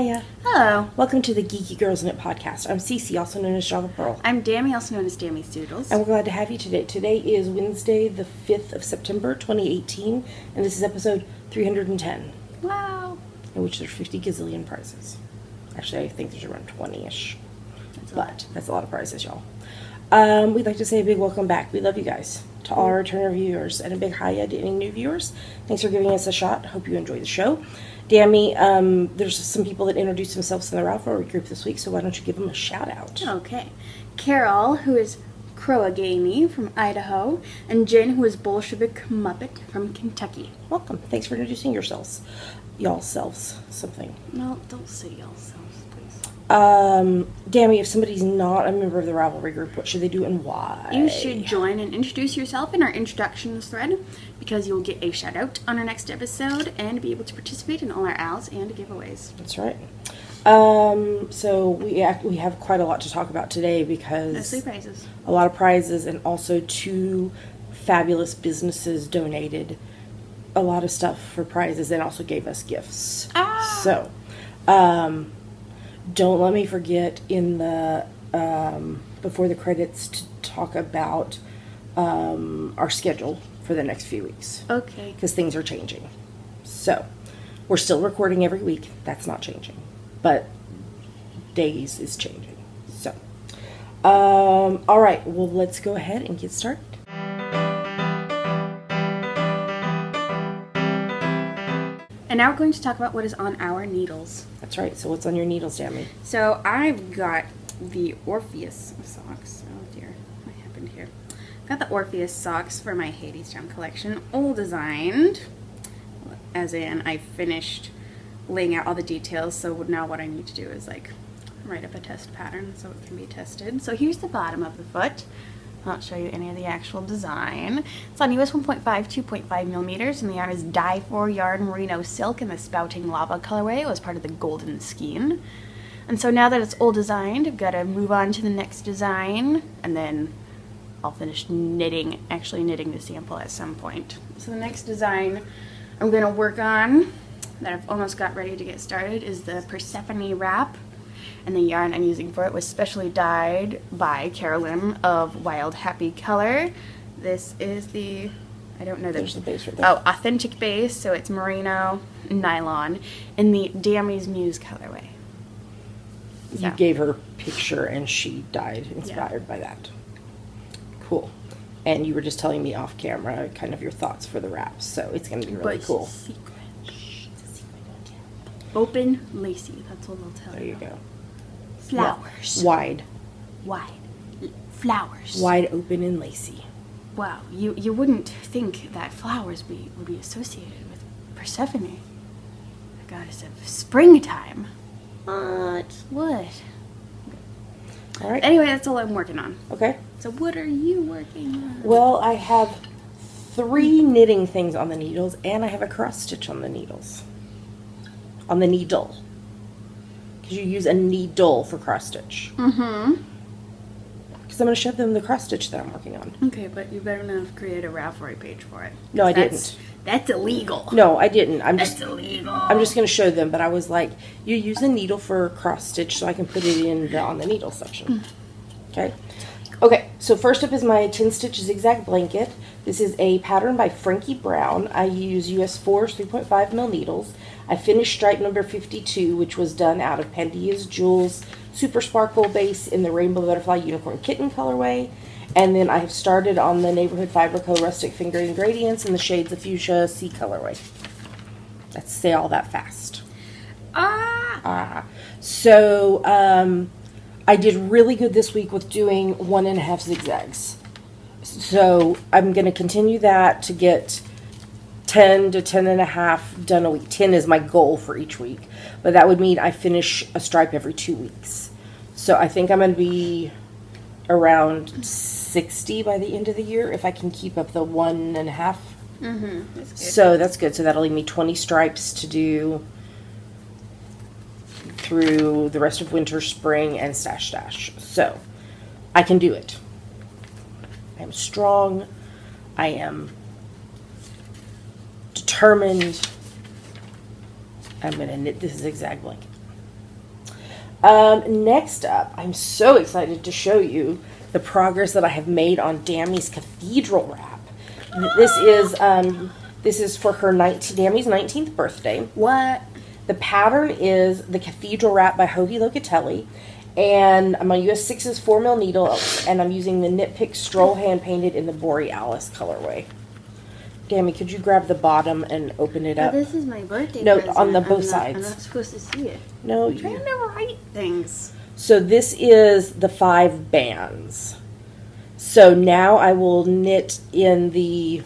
Hiya. Hello. Welcome to the Geeky Girls Knit podcast. I'm Cece, also known as Java Pearl. I'm Dammy, also known as Dammy's Doodles. And we're glad to have you today. Today is Wednesday, the 5th of September, 2018, and this is episode 310. Wow. In which there's 50 gazillion prizes. Actually, I think there's around 20-ish. That's a lot of prizes, y'all. We'd like to say a big welcome back. We love you guys. To all our returning viewers, and a big hiya to any new viewers. Thanks for giving us a shot. Hope you enjoy the show. Dammy, there's some people that introduced themselves in the rivalry group this week, so why don't you give them a shout out? Okay. Carol, who is Croagamy from Idaho, and Jen, who is Bolshevik Muppet from Kentucky. Welcome. Thanks for introducing yourselves. Y'all selves something. No, don't say y'all selves, please. Dammy, if somebody's not a member of the rivalry group, what should they do and why? You should join and introduce yourself in our introductions thread, because you'll get a shout out on our next episode and be able to participate in all our owls and giveaways. That's right. So we have quite a lot to talk about today because Mostly prizes. A lot of prizes, and also two fabulous businesses donated a lot of stuff for prizes and also gave us gifts. So, don't let me forget in the before the credits to talk about our schedule for the next few weeks. Okay. Because things are changing. So, we're still recording every week. That's not changing. But days is changing. So, all right. Well, let's go ahead and get started. And now we're going to talk about what is on our needles. That's right. So what's on your needles, Dammy? So I've got the Orpheus socks. Oh dear, what happened here? I've got the Orpheus socks for my Hadestown collection, all designed. As in, I finished laying out all the details, so now what I need to do is like write up a test pattern so it can be tested. So here's the bottom of the foot. I'll show you any of the actual design. It's on US 1.5, 2.5 millimeters, and the yarn is dye-4 yarn merino silk in the spouting lava colorway. It was part of the golden skein. And so now that it's all designed, I've got to move on to the next design, and then I'll finish knitting, actually knitting the sample at some point. So the next design I'm going to work on, that I've almost got ready to get started, is the Persephone wrap. And the yarn I'm using for it was specially dyed by Carolyn of Wild Happy Color. This is the, I don't know, There's the base right there. Oh, authentic base, so it's merino nylon in the Dammy's Muse colorway. So. You gave her a picture and she dyed inspired by that. Cool. And you were just telling me off camera kind of your thoughts for the wraps, so it's going to be really cool. It's a secret. Shh, it's a secret. Don't tell. Open, lacy. That's what I'll tell you. There you go. Flowers. Wide. Wide. Flowers. Wide open and lacy. Wow, you wouldn't think that flowers would be associated with Persephone, the goddess of springtime. What? What? All right. Anyway, that's all I'm working on. Okay. So what are you working on? Well, I have 3 knitting things on the needles, and I have a cross stitch on the needles. On the needle. Because you use a needle for cross stitch. Mm-hmm. Because I'm going to show them the cross stitch that I'm working on. Okay, but you better not create a Ravelry page for it. No, I didn't. That's illegal. No, I didn't. That's illegal. I'm just going to show them, but I was like, you use a needle for cross stitch so I can put it in on the needle section. Okay. Okay, so first up is my 10 stitch zigzag blanket. This is a pattern by Frankie Brown. I use US 4 3.5 mil needles. I finished stripe number 52, which was done out of Pandia's Jewels Super Sparkle base in the Rainbow Butterfly Unicorn Kitten colorway. And then I have started on the Neighborhood Fiber Co. Rustic Fingering Gradients in the shades of Fuchsia C colorway. Let's say all that fast. So, I did really good this week with doing 1.5 zigzags. So I'm going to continue that to get 10 to 10.5 done a week. 10 is my goal for each week. But that would mean I finish a stripe every 2 weeks. So I think I'm going to be around 60 by the end of the year if I can keep up the 1.5. Mm-hmm. That's good. So that's good. So that'll leave me 20 stripes to do through the rest of winter, spring, and stash. So I can do it. I am strong. I am determined. I'm going to knit this zigzag blanket. Next up, I'm so excited to show you the progress that I have made on Dammy's cathedral wrap. This is for her Dammy's 19th birthday. What? The pattern is the cathedral wrap by Hoagie Locatelli, and I'm on US 6's 4mm needle, and I'm using the Knit Pick Stroll hand painted in the Borealis colorway. Dammy, could you grab the bottom and open it up? Oh, this is my birthday No, present. on the both sides. I'm not supposed to see it. No, I'm trying to write things. So this is the 5 bands. So now I will knit in the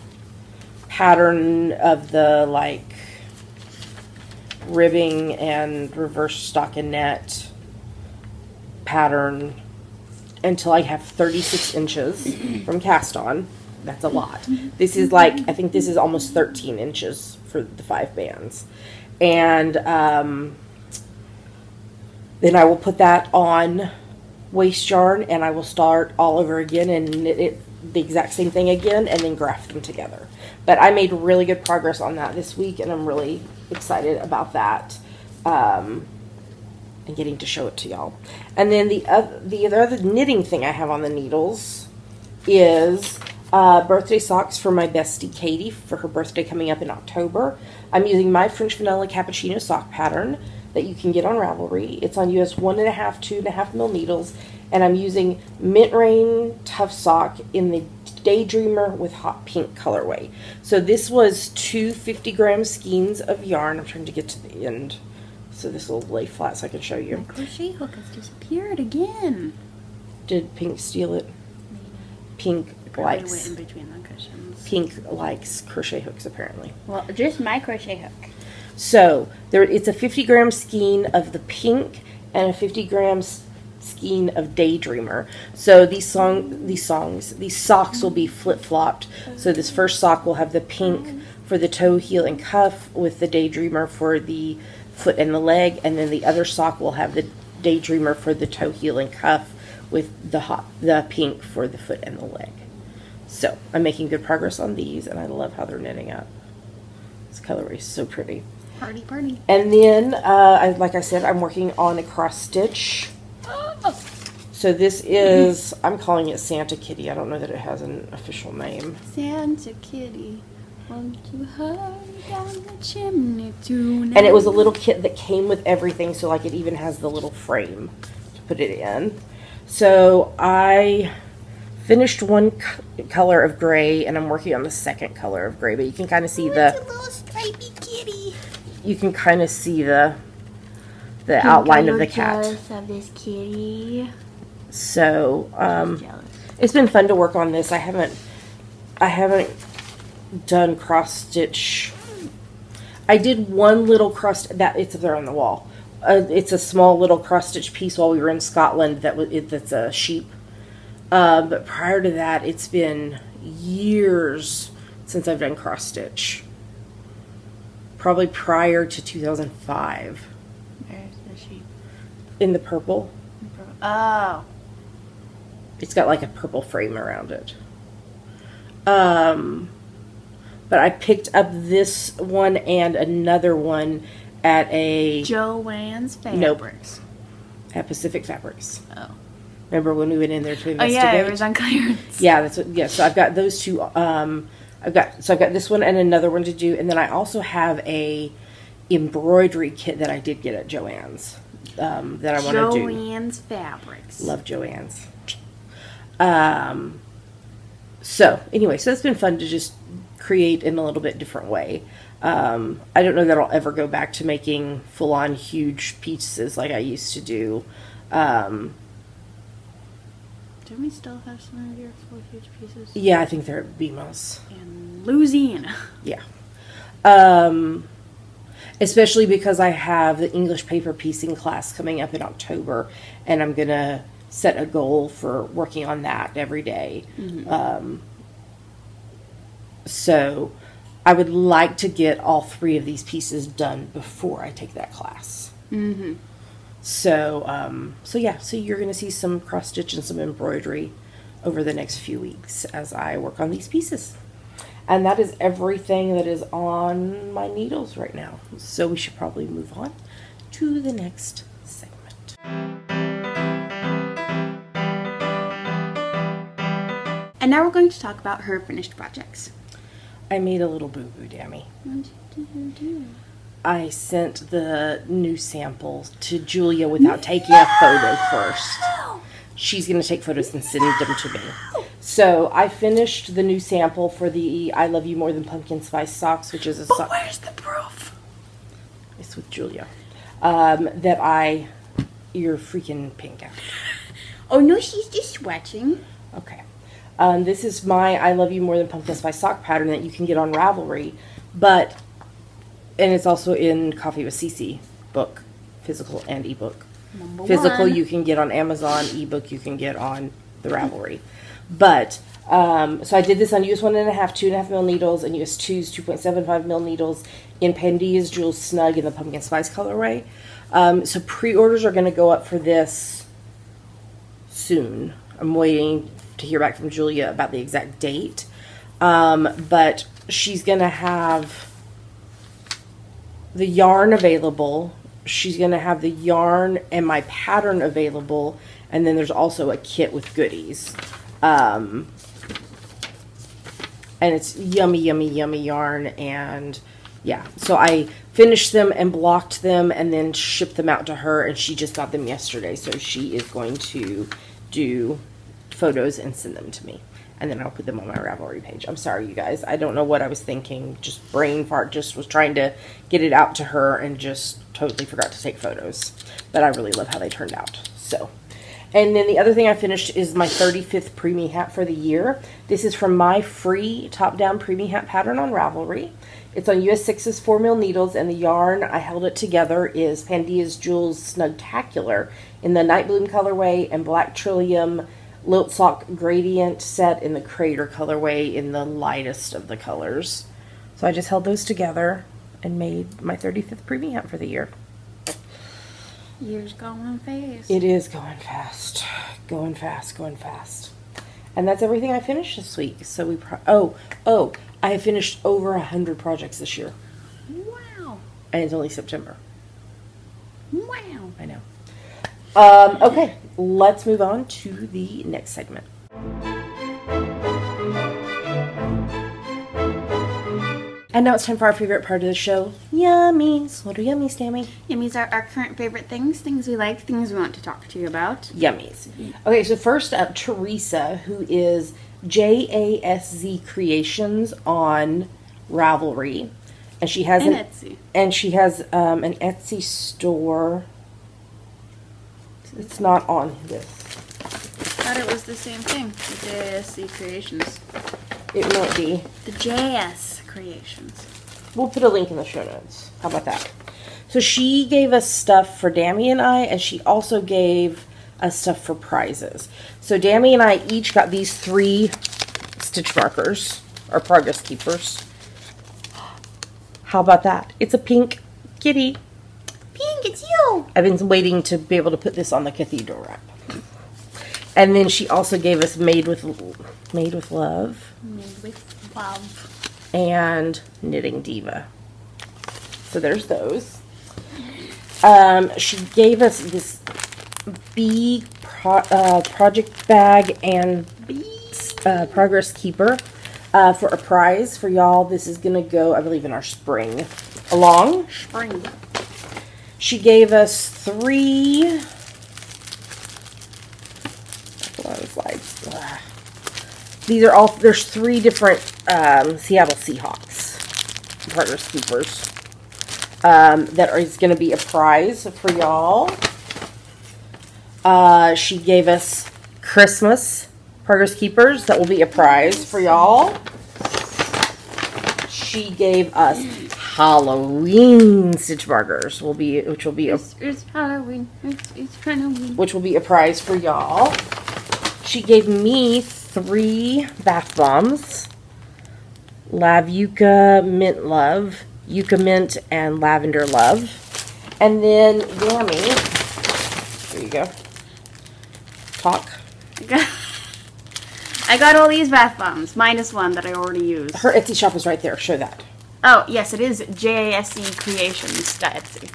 pattern of the like ribbing and reverse stockinette pattern until I have 36 inches from cast on. That's a lot. This is like, I think this is almost 13 inches for the 5 bands. And then I will put that on waste yarn, and I will start all over again and knit it the exact same thing again, and then graft them together. But I made really good progress on that this week, and I'm really excited about that, and getting to show it to y'all. And then the other knitting thing I have on the needles is birthday socks for my bestie Katie for her birthday coming up in October. I'm using my French Vanilla Cappuccino sock pattern that you can get on Ravelry. It's on US 1.5, 2.5mm needles, and I'm using Mint Rain Tough Sock in the Daydreamer with Hot Pink colorway. So this was 2 50-gram skeins of yarn. I'm trying to get to the end so this will lay flat so I can show you. My crochet hook has disappeared again. Did Pink steal it? Pink likes. Went in between the cushions. Pink likes crochet hooks apparently. Well, just my crochet hook. So it's a 50-gram skein of the pink and a 50-gram skein of Daydreamer. So these socks will be flip-flopped. So this first sock will have the pink for the toe, heel, and cuff with the Daydreamer for the foot and the leg, and then the other sock will have the Daydreamer for the toe, heel, and cuff with the pink for the foot and the leg. So I'm making good progress on these, and I love how they're knitting up. This colorway is so pretty. Party, party. And then, like I said, I'm working on a cross stitch. So this is, I'm calling it Santa Kitty. I don't know that it has an official name. Santa Kitty, won't you hurry down the chimney tonight? And it was a little kit that came with everything, so like it even has the little frame to put it in. So I finished one color of gray, and I'm working on the second color of gray, but you can kind of see it's a little stripy kitty. You can kind of see the outline of the cat. Of this kitty. So it's been fun to work on this. I haven't done cross stitch. I did one little cross that it's there on the wall. It's a small little cross stitch piece while we were in Scotland. That's a sheep. But prior to that, it's been years since I've done cross stitch. Probably prior to 2005. Where's the sheep? In the purple. Oh. It's got like a purple frame around it. But I picked up this one and another one at a... Joann's Fabrics. Nope. At Pacific Fabrics. Oh. Remember when we went in there to investigate? Oh yeah, it was on clearance. Yeah, that's what. Yeah, so I've got those two. I've got this one and another one to do, and then I also have a embroidery kit that I did get at Joann's that I want to do. Joann's Fabrics. Love Joann's. So anyway, so it's been fun to just create in a little bit different way. I don't know that I'll ever go back to making full-on huge pieces like I used to do. Do we still have some of your full huge pieces? Yeah, I think they're at BMOS. In Louisiana. Yeah. Especially because I have the English paper piecing class coming up in October, and I'm going to set a goal for working on that every day. Mm-hmm. So I would like to get all 3 of these pieces done before I take that class. Mm-hmm. So, so yeah, so you're going to see some cross stitch and some embroidery over the next few weeks as I work on these pieces. And that is everything that is on my needles right now. So we should probably move on to the next segment. And now we're going to talk about her finished projects. I made a little boo-boo, Dammy. What did you do? I sent the new samples to Julia without taking a photo first. She's going to take photos and send them to me. So I finished the new sample for the I Love You More Than Pumpkin Spice socks, which is a sock. Where's the proof? It's with Julia. You're freaking pink out. Oh no, she's just watching. Okay. This is my I Love You More Than Pumpkin Spice sock pattern that you can get on Ravelry, and it's also in Coffee with Cece book, physical and ebook. Physical you can get on Amazon, ebook you can get on the Ravelry. But, so I did this on US 1.5, 2.5 mil needles, and US 2's 2.75 mil needles in Pandia's Jewels Snug in the Pumpkin Spice colorway. So pre-orders are going to go up for this soon. I'm waiting to hear back from Julia about the exact date. But she's going to have the yarn available. She's going to have the yarn and my pattern available. And then there's also a kit with goodies. And it's yummy, yummy, yummy yarn. And yeah, so I finished them and blocked them and then shipped them out to her. And she just got them yesterday. So she is going to do photos and send them to me. And then I'll put them on my Ravelry page. I'm sorry, you guys. I don't know what I was thinking. Just brain fart. Just was trying to get it out to her and just totally forgot to take photos. But I really love how they turned out. So, and then the other thing I finished is my 35th preemie hat for the year. This is from my free top-down preemie hat pattern on Ravelry. It's on US 6's 4 mil needles, and the yarn I held it together is Pandia's Jewels Snugtacular in the Night Bloom colorway and Black Trillium Lilt Sock Gradient set in the Crater colorway in the lightest of the colors. So I just held those together and made my 35th preemie hat for the year. Year's going fast. It is going fast. Going fast, going fast. And that's everything I finished this week. So we I have finished over 100 projects this year. Wow. And it's only September. Wow. I know. Okay, let's move on to the next segment. And now it's time for our favorite part of the show, Yummies. What are yummies, Tammy? Yummies are our current favorite things, things we like, things we want to talk to you about. Yummies. Okay, so first up, Teresa, who is JASZ Creations on Ravelry. And she has Etsy. And she has an Etsy store. It's not on this. I thought it was the same thing. The JSC Creations. It might be. The JS Creations. We'll put a link in the show notes. How about that? So she gave us stuff for Dammy and I, and she also gave us stuff for prizes. So Dammy and I each got these 3 stitch markers, or progress keepers. How about that? It's a pink kitty. Pink, it's you! I've been waiting to be able to put this on the cathedral wrap. And then she also gave us Made with Love. Made with love. And Knitting Diva. So there's those. She gave us this bee project bag and progress keeper for a prize for y'all. This is going to go, I believe, in our spring along. Spring. She gave us 3 slides. These are all, there's 3 different Seattle Seahawks progress keepers that is going to be a prize for y'all. She gave us Christmas progress keepers that will be a prize for y'all. She gave us Halloween stitch markers, which will be It's Halloween. It's Halloween. which will be a prize for y'all. She gave me 3 bath bombs. Lav Yucca Mint Love, Yucca Mint, and Lavender Love. And then Yummy, there you go. Talk. I got all these bath bombs, minus one that I already used. Her Etsy shop is right there. Show that. Oh, yes, it is JASC Creations.Etsy.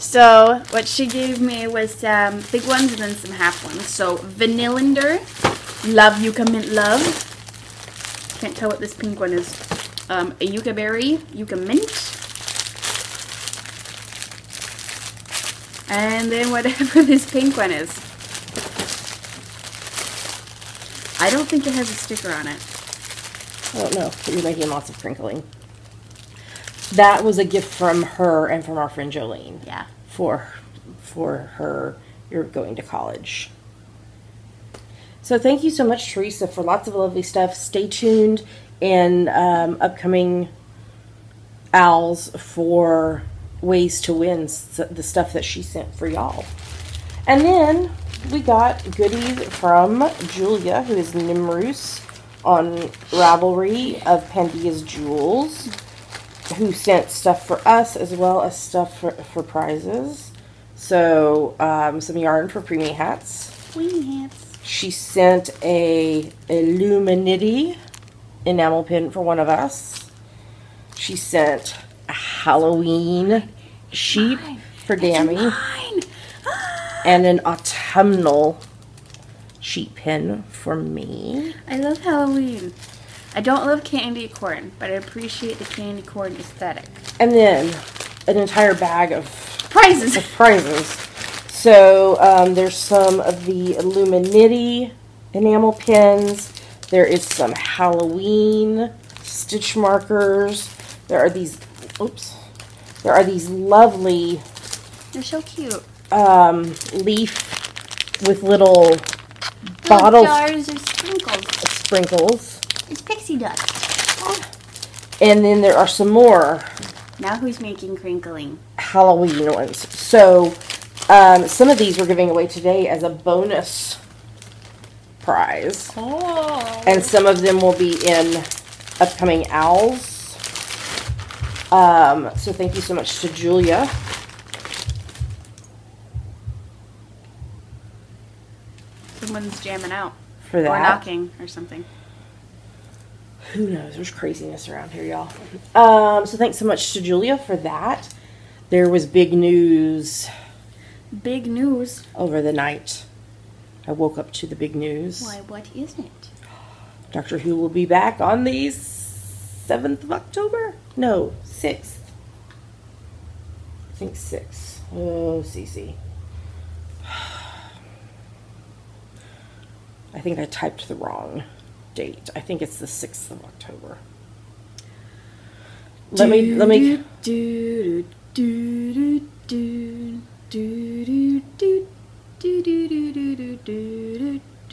So what she gave me was some big ones and then some half ones. So Vanillander, Love Yucca Mint Love. Can't tell what this pink one is. A Yucca Berry, Yucca Mint. And then whatever this pink one is. I don't think it has a sticker on it. I don't know, but you're making lots of crinkling. That was a gift from her and from our friend Jolene. Yeah. For her, you're going to college. So thank you so much, Teresa, for lots of lovely stuff. Stay tuned in upcoming owls for ways to win the stuff that she sent for y'all. And then we got goodies from Julia, who is Nimrus on Ravelry of Pandia's Jewels, who sent stuff for us as well as stuff for prizes. So some yarn for preemie hats. Preemie hats. She sent a Illuminity enamel pin for one of us. She sent a Halloween sheep for Dammy. And an autumnal sheep pin for me. I love Halloween. I don't love candy corn, but I appreciate the candy corn aesthetic. And then an entire bag of prizes. So there's some of the Illuminity enamel pins. There is some Halloween stitch markers. There are these lovely. They're so cute. Leaf with little bottles. Jars of sprinkles. It's pixie dust. And then there are some more. Now who's making crinkling? Halloween ones. So some of these we're giving away today as a bonus prize. Oh. And some of them will be in upcoming owls. So thank you so much to Julia. Someone's jamming out. For that. Or knocking or something. Who knows? There's craziness around here, y'all. So thanks so much to Julia for that. There was big news. Big news? Over the night. I woke up to the big news. Why, what is it? Doctor Who will be back on the 7th of October? No, 6th. I think 6th. Oh, Cece. I think I typed the wrong date. I think it's the 6th of October. Let me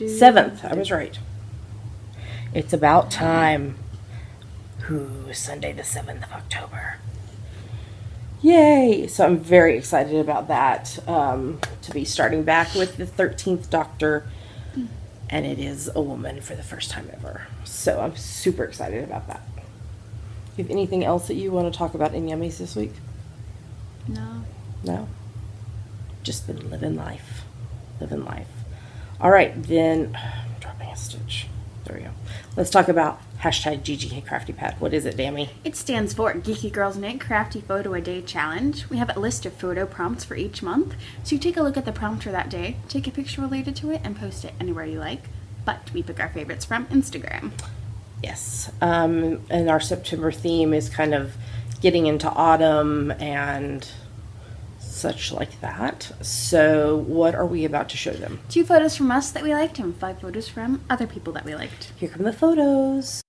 7th. I was right. It's about time. Ooh, Sunday the 7th of October. Yay! So I'm very excited about that. To be starting back with the 13th Doctor. And it is a woman for the first time ever. So I'm super excited about that. You have anything else that you want to talk about in Yummies this week? No. No? Just been living life. Living life. All right, then, I'm dropping a stitch. There we go. Let's talk about hashtag Geeky Crafty Pad. What is it, Dammy? It stands for Geeky Girls Knit Crafty Photo a Day Challenge. We have a list of photo prompts for each month. So you take a look at the prompt for that day, take a picture related to it, and post it anywhere you like. But we pick our favorites from Instagram. Yes. And our September theme is kind of getting into autumn and such like that. So what are we about to show them? 2 photos from us that we liked and 5 photos from other people that we liked. Here come the photos.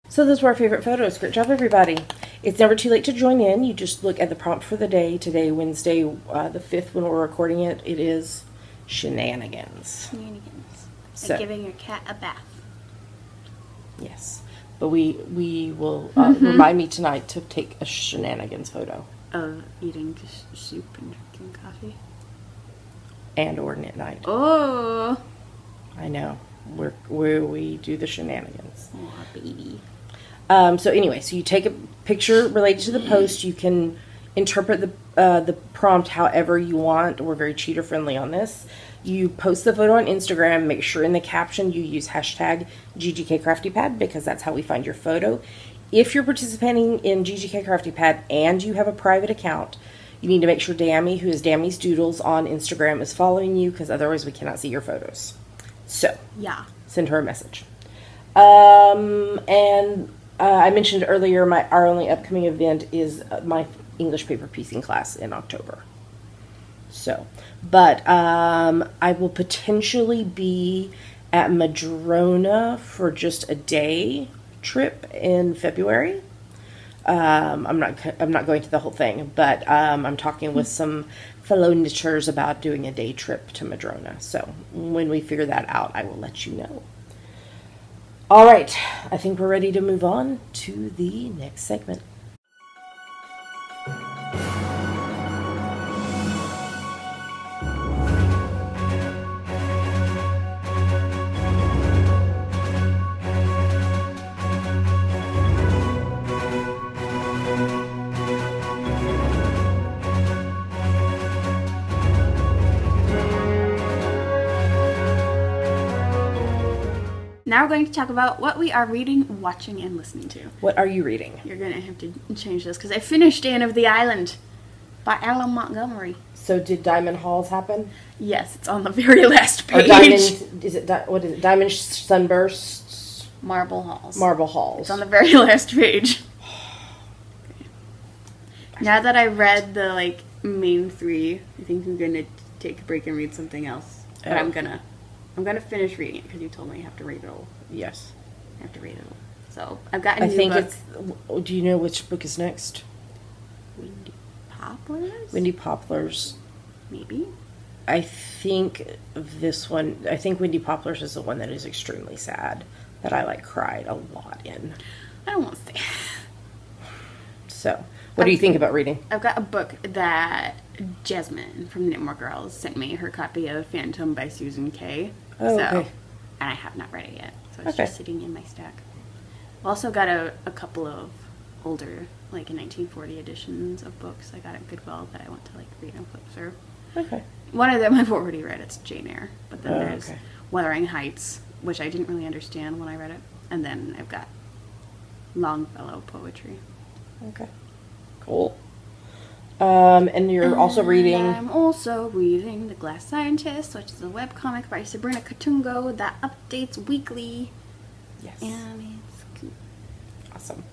So those were our favorite photos. Great job, everybody. It's never too late to join in. You just look at the prompt for the day. Today, Wednesday, the 5th, when we're recording it, it is shenanigans. Shenanigans. So, giving your cat a bath. yes. But we will remind me tonight to take a shenanigans photo. Of eating soup and drinking coffee. And or knit night. Oh. I know. Where we do the shenanigans. Oh, baby. So anyway, so you take a picture related to the post. You can interpret the prompt however you want. We're very cheater friendly on this. You post the photo on Instagram. Make sure in the caption you use hashtag #GGKCraftyPad because that's how we find your photo. If you're participating in GGK Crafty Pad and you have a private account, you need to make sure Dammy, who is Dammy's Doodles on Instagram, is following you because otherwise we cannot see your photos. So, yeah, send her a message. And I mentioned earlier our only upcoming event is my English paper piecing class in October. So, but I will potentially be at Madrona for just a day trip in February. I'm not going to the whole thing, but I'm talking with some fellow knitters about doing a day trip to Madrona. So when we figure that out, I will let you know. All right, I think we're ready to move on to the next segment. Now we're going to talk about what we are reading, watching, and listening to. What are you reading? You're going to have to change this because I finished Anne of the Island by Alan Montgomery. So did Diamond Halls happen? Yes, it's on the very last page. Or Diamond, what is it? Diamond Sunbursts? Marble Halls. Marble Halls. It's on the very last page. Okay. Now that I read the main three, I think I'm going to take a break and read something else. But I'm gonna finish reading it because you told me I have to read it all. Yes. I have to read it all. So I've got a new book. Do you know which book is next? Windy Poplars? Windy Poplars. Maybe. I think this one, I think Windy Poplars is the one that is extremely sad. That I cried a lot in. I don't want to say. So, what do you think about reading? I've got a book that Jasmine from the Knitmore Girls sent me her copy of Phantom by Susan Kay. Oh, okay. And I have not read it yet, so it's just sitting in my stack. I've also got a couple of older, 1940 editions of books I got at Goodwill that I want to read and flip through. Okay. One of them I've already read. It's Jane Eyre, but then there's Wuthering Heights, which I didn't really understand when I read it, and then I've got Longfellow poetry. Okay. Cool. And you're also reading... I'm also reading The Glass Scientist, which is a webcomic by Sabrina Katungo that updates weekly. Yes. And it's cool. Awesome.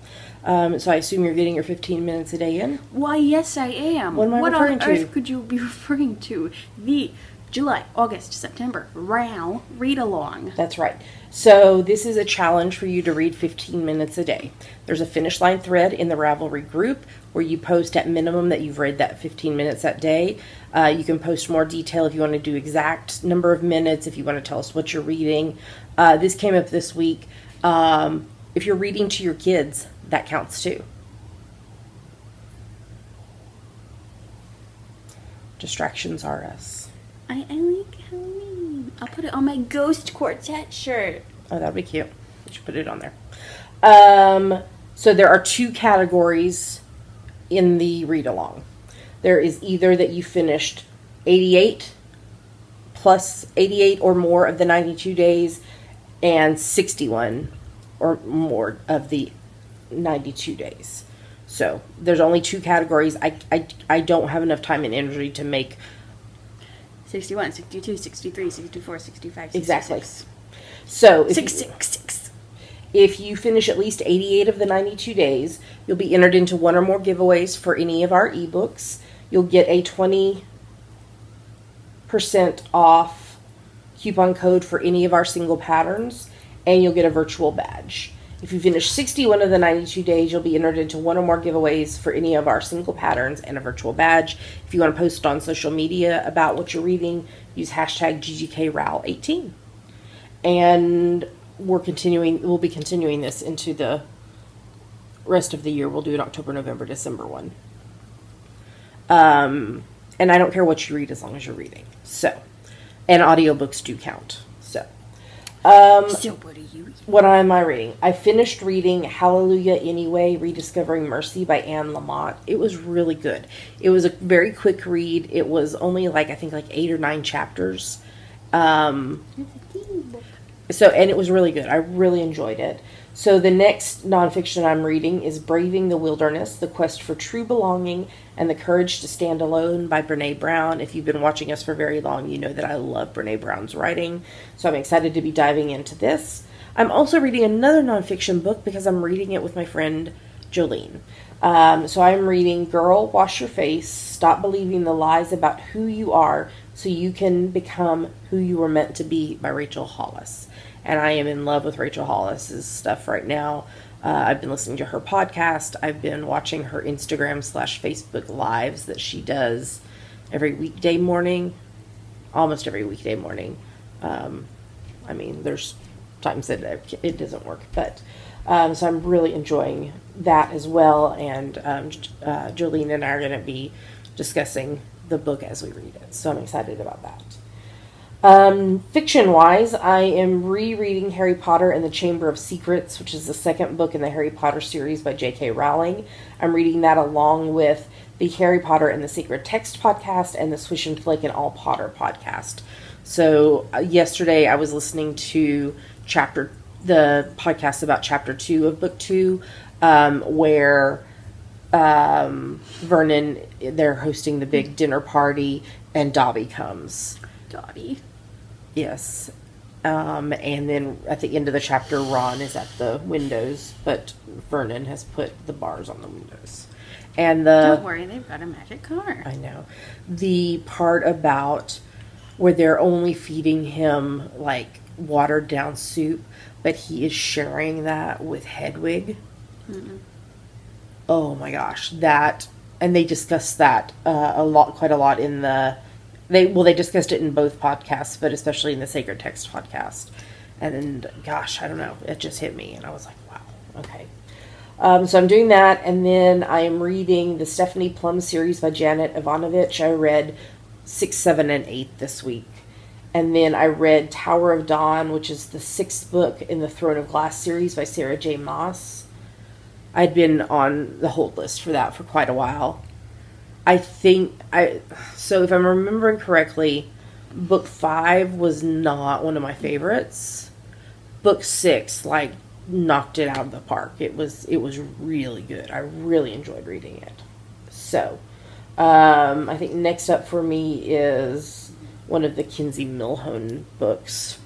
So I assume you're getting your 15 minutes a day in? Why, yes, I am. What am I referring to? What on earth could you be referring to? The July, August, September, RAW read-along. That's right. So this is a challenge for you to read 15 minutes a day. There's a finish line thread in the Ravelry group where you post at minimum that you've read that 15 minutes that day. You can post more detail if you want to do exact number of minutes, if you want to tell us what you're reading. This came up this week. If you're reading to your kids, that counts too. Distractions are us. I like Halloween. I'll put it on my Ghost Quartet shirt. Oh, that'd be cute. You should put it on there. So there are two categories in the read-along. There is either that you finished 88 or more of the 92 days and 61 or more of the 92 days. So there's only two categories. I don't have enough time and energy to make 61, 62, 63, 64, 65, 66. Exactly. So if 666. If you finish at least 88 of the 92 days, you'll be entered into one or more giveaways for any of our ebooks. You'll get a 20% off coupon code for any of our single patterns, and you'll get a virtual badge. If you finish 61 of the 92 days, you'll be entered into one or more giveaways for any of our single patterns and a virtual badge. If you want to post on social media about what you're reading, use hashtag GGKRAL18. And we'll be continuing this into the rest of the year. We'll do an October, November, December one. And I don't care what you read as long as you're reading. So, and audiobooks do count. So, So what are you reading? what am I reading? I finished reading Hallelujah Anyway, Rediscovering Mercy by Anne Lamott. It was really good. It was a very quick read. It was only I think 8 or 9 chapters. And it was really good. I really enjoyed it. So the next nonfiction I'm reading is Braving the Wilderness, The Quest for True Belonging and the Courage to Stand Alone by Brene Brown. If you've been watching us for very long, you know that I love Brene Brown's writing. So I'm excited to be diving into this. I'm also reading another nonfiction book because I'm reading it with my friend Jolene. So I'm reading Girl, Wash Your Face, Stop Believing the Lies About Who You Are So You Can Become Who You Were Meant to Be by Rachel Hollis. And I am in love with Rachel Hollis's stuff right now. I've been listening to her podcast. I've been watching her Instagram/Facebook lives that she does every weekday morning. Almost every weekday morning. There's times that it doesn't work. But so I'm really enjoying that as well. And Jolene and I are going to be discussing the book as we read it. So I'm excited about that. Fiction-wise, I am rereading Harry Potter and the Chamber of Secrets, which is the second book in the Harry Potter series by J.K. Rowling. I'm reading that along with the Harry Potter and the Sacred Text podcast and the Swish and Flake and All Potter podcast. So yesterday I was listening to the podcast about Chapter 2 of Book 2, where Vernon, they're hosting the big dinner party, and Dobby comes. Dobby. Yes. And then at the end of the chapter, Ron is at the windows, but Vernon has put the bars on the windows. And don't worry, they've got a magic car. I know. The part about where they're only feeding him watered down soup, but he is sharing that with Hedwig. Mm-mm. Oh my gosh, that, and they discussed that quite a lot in the. They discussed it in both podcasts, but especially in the Sacred Text podcast. And gosh, I don't know, it just hit me, and I was like, wow, okay. So I'm doing that, and then I am reading the Stephanie Plum series by Janet Ivanovich. I read 6, 7, and 8 this week. And then I read Tower of Dawn, which is the 6th book in the Throne of Glass series by Sarah J. Maas. I'd been on the hold list for that for quite a while. So if I'm remembering correctly, book 5 was not one of my favorites. Book 6, knocked it out of the park. It was really good. I really enjoyed reading it. So, I think next up for me is one of the Kinsey Milhone books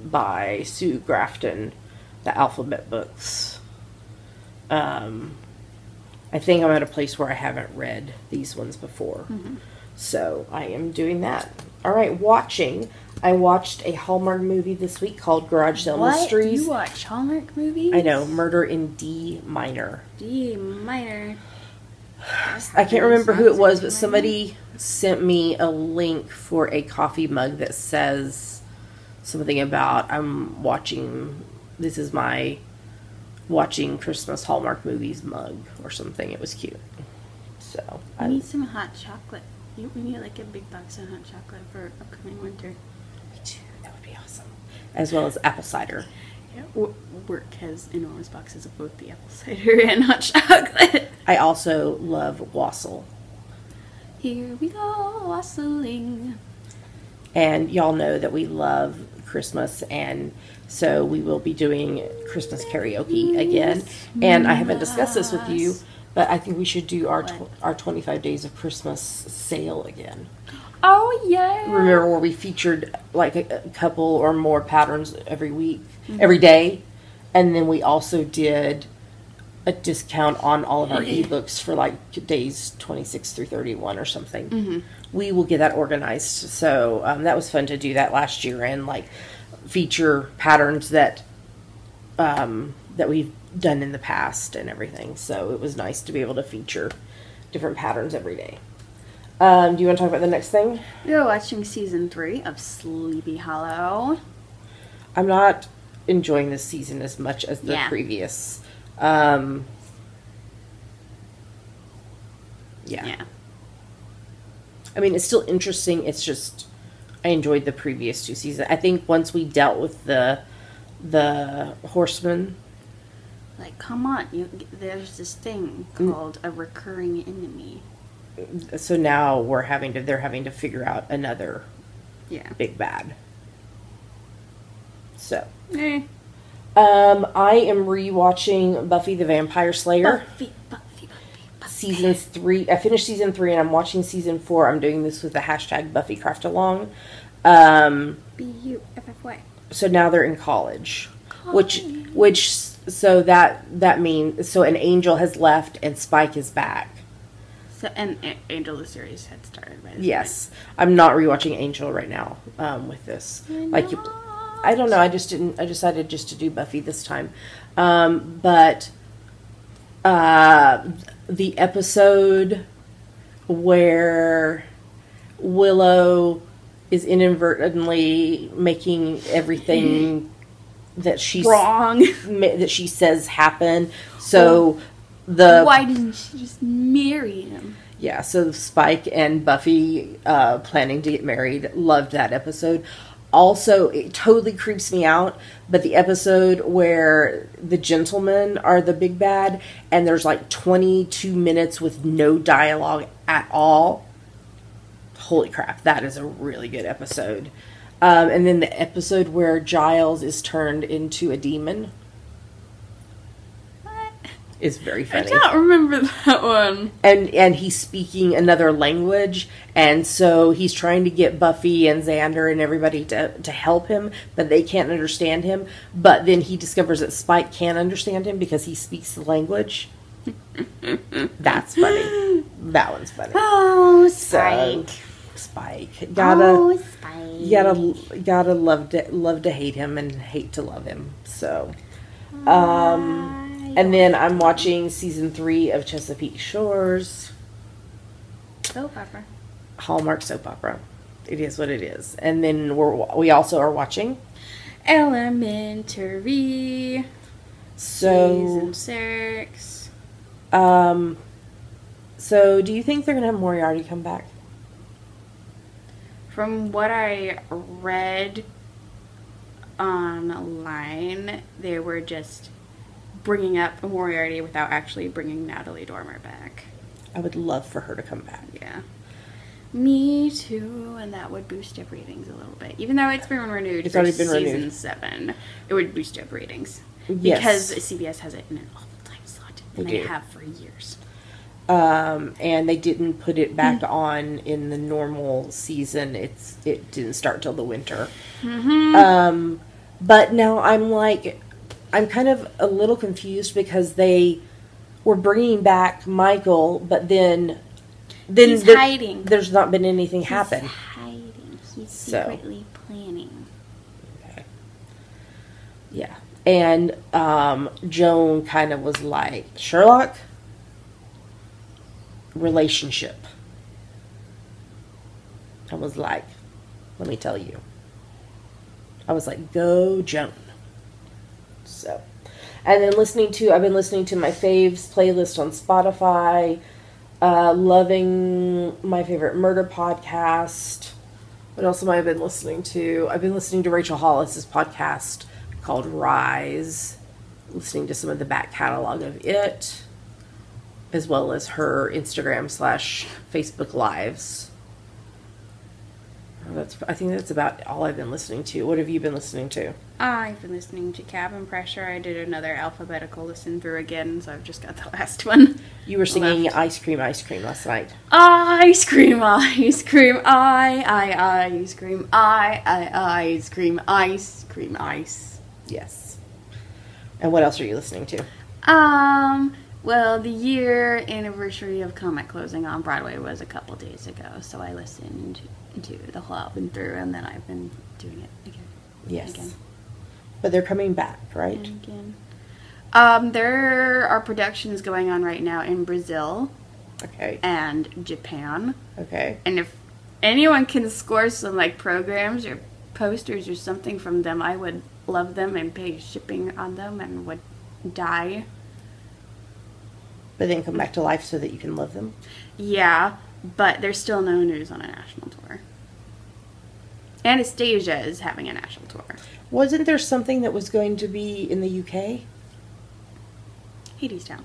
by Sue Grafton, the Alphabet books. I think I'm at a place where I haven't read these ones before. Mm-hmm. So I am doing that. All right, watching. I watched a Hallmark movie this week called Garage Sale Mysteries. You watch Hallmark movies? I know. Murder in D Minor. D Minor. I can't remember who it was, but somebody sent me a link for a coffee mug that says something about this is my watching Christmas Hallmark movies mug or something. It was cute. So I need some hot chocolate. We need a big box of hot chocolate for upcoming winter. Me too. That would be awesome. As well as apple cider. Yeah, work has enormous boxes of both the apple cider and hot chocolate. I also love wassail. Here we go, wassailing. And y'all know that we love Christmas, and so we will be doing Christmas karaoke again. And I haven't discussed this with you, but I think we should do our 25 Days of Christmas sale again. Oh, yeah. Remember where we featured a couple or more patterns every week, every day, and then we also did a discount on all of our ebooks for days 26 through 31 or something. Mm-hmm. We will get that organized. So that was fun to do that last year and feature patterns that we've done in the past and everything. So it was nice to be able to feature different patterns every day. Do you want to talk about the next thing? We're watching season 3 of Sleepy Hollow. I'm not enjoying this season as much as the previous. Yeah. I mean, it's still interesting. It's just, I enjoyed the previous 2 seasons. I think once we dealt with the horsemen. Like, come on. There's this thing called a recurring enemy. So now they're having to figure out another big bad. So. I am rewatching Buffy the Vampire Slayer. Buffy. Season 3. I finished season 3 and I'm watching season 4. I'm doing this with the hashtag Buffy Craft Along. BUFFY. So now they're in college. Which so that means so an Angel has left and Spike is back. So and Angel the series had started by this Yes. Point. I'm not rewatching Angel right now with this. I don't know. I decided just to do Buffy this time. But the episode where Willow is inadvertently making everything that she's wrong that she says happen. So why didn't she just marry him? Yeah, so Spike and Buffy planning to get married. Loved that episode. Also, it totally creeps me out, but the episode where the gentlemen are the big bad and there's like 22 minutes with no dialogue at all. Holy crap, that is a really good episode. And then the episode where Giles is turned into a demon. Is very funny. I don't remember that one. And he's speaking another language, and so he's trying to get Buffy and Xander and everybody to help him, but they can't understand him. But then he discovers that Spike can understand him because he speaks the language. That's funny. That one's funny. Oh, Spike. So, Spike. Gotta love to hate him and hate to love him. So, and then I'm watching season 3 of Chesapeake Shores. Soap opera. Hallmark soap opera. It is what it is. And then we also are watching Elementary. Season 6. So do you think they're going to have Moriarty come back? From what I read online, they were just bringing up Moriarty without actually bringing Natalie Dormer back. I would love for her to come back. Yeah. Me too, and that would boost up ratings a little bit. Even though it's been renewed for season 7, it would boost up ratings. Yes. Because CBS has it in an awful time slot, and they have for years. And they didn't put it back on in the normal season. It didn't start till the winter. Mm-hmm. But now I'm kind of a little confused because they were bringing back Michael, but then he's hiding. There's not been anything happen. He's hiding. He's secretly planning. Okay. Yeah. And Joan kind of was like, Sherlock, relationship. I was like, let me tell you. I was like, go Joan. So, and then I've been listening to my faves playlist on Spotify, loving my favorite murder podcast. What else have I been listening to? I've been listening to Rachel Hollis's podcast called Rise, listening to some of the back catalog of it, as well as her Instagram/Facebook lives. I think that's about all I've been listening to. What have you been listening to? I've been listening to Cabin Pressure. I did another alphabetical listen through again, so I've just got the last one. You were singing Ice Cream last night. Ice cream, ice cream, ice cream, ice cream, ice cream, ice. Yes. And what else are you listening to? Well, the year anniversary of Comic Closing on Broadway was a couple days ago, so I listened to the whole album through, and then I've been doing it again. Yes. Again. But they're coming back, right? And again. There are productions going on right now in Brazil. Okay. And Japan. Okay. And if anyone can score some, like, programs or posters or something from them, I would love them and pay shipping on them and would die. But then come back to life so that you can love them? Yeah, but there's still no news on a national tour. Anastasia is having a national tour. Wasn't there something that was going to be in the UK? Hadestown.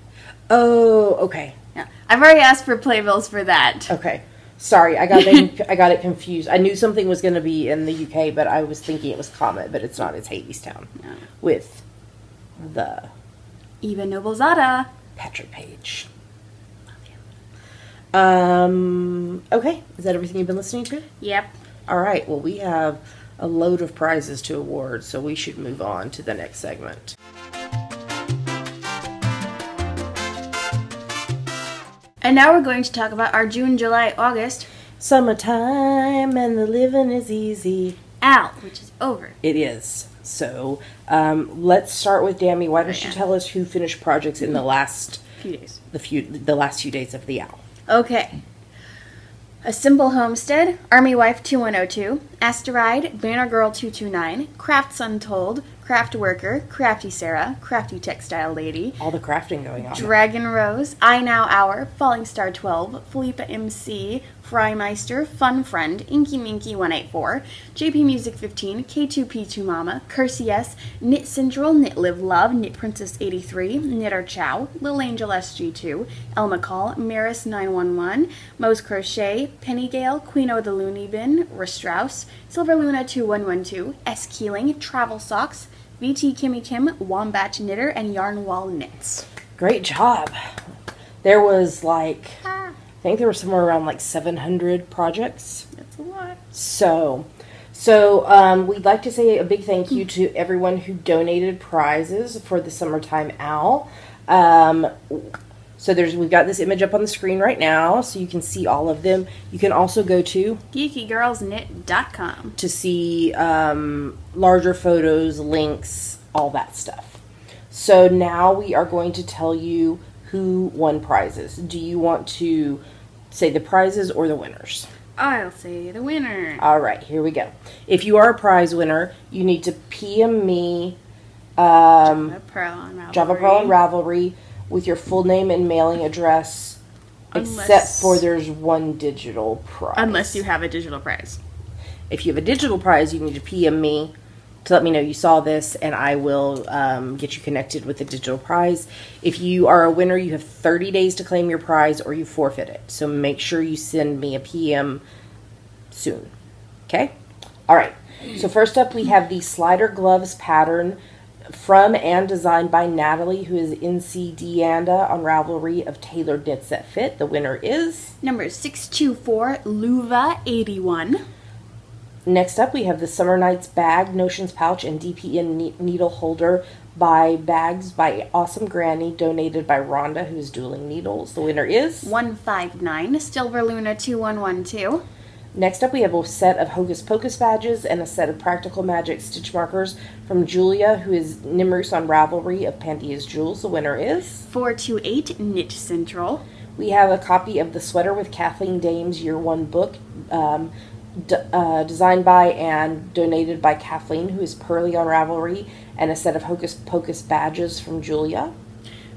Oh, okay. Yeah, I've already asked for playbills for that. Okay. Sorry, I got it confused. I knew something was going to be in the UK, but I was thinking it was Comet, but it's not. It's Hadestown. No. With the... Eva Noblezada. Patrick Page. Okay. Is that everything you've been listening to? Yep. All right. Well, we have a load of prizes to award, so we should move on to the next segment. And now we're going to talk about our June, July, August Summertime and the living is easy. Al, which is over. It is. So, let's start with Dammy. Why don't you tell us who finished projects in the last few days? The last few days of the owl. Okay. A Simple Homestead, Army Wife 2102, Asteroid, Banner Girl 229, Crafts Untold, Craft Worker, Crafty Sarah, Crafty Textile Lady, All the crafting going on. Dragon Rose, I Now Hour, Falling Star 12, Philippa MC, Frymeister, Fun Friend, Inky Minky 184, JP Music 15, K2P2 Mama, Kersey S, Knit Central, Knit Live Love, Knit Princess 83, Knitter Chow, Lil Angel SG2, Elma Call, Maris 911, Moe's Crochet, Penny Gale, Queen O the Looney Bin, Strauss, Silver Luna 2112, S Keeling, Travel Socks, VT Kimmy Kim, Wombat Knitter, and Yarn Wall Knits. Great job. There was I think there were somewhere around 700 projects. That's a lot. So we'd like to say a big thank you to everyone who donated prizes for the Summertime Owl. So we've got this image up on the screen right now, so you can see all of them. You can also go to geekygirlsknit.com to see larger photos, links, all that stuff. So now we are going to tell you who won prizes. Do you want to say the prizes or the winners? I'll say the winner. All right, here we go. If you are a prize winner, you need to PM me Java Pearl and Ravelry with your full name and mailing address, except for there's one digital prize. Unless you have a digital prize. If you have a digital prize, you need to PM me to let me know you saw this, and I will get you connected with the digital prize. If you are a winner, you have 30 days to claim your prize or you forfeit it. So make sure you send me a PM soon. Okay? All right. So first up, we have the Slider Gloves pattern from and designed by Natalie, who is NC Deanda on Ravelry of Tailored Knits That Fit. The winner is number 624, Luva 81. Next up, we have the Summer Nights Bag, Notions Pouch, and DPN Needle Holder by Bags by Awesome Granny, donated by Rhonda, who is dueling needles. The winner is 159, Silver Luna 2112. Next up, we have a set of Hocus Pocus badges and a set of Practical Magic stitch markers from Julia, who is Nimrus on Ravelry of Panthea's Jewels. The winner is 428, Knit Central. We have a copy of the Sweater with Kathleen Dames Year 1 book, designed by and donated by Kathleen, who is Pearly on Ravelry, and a set of Hocus Pocus badges from Julia.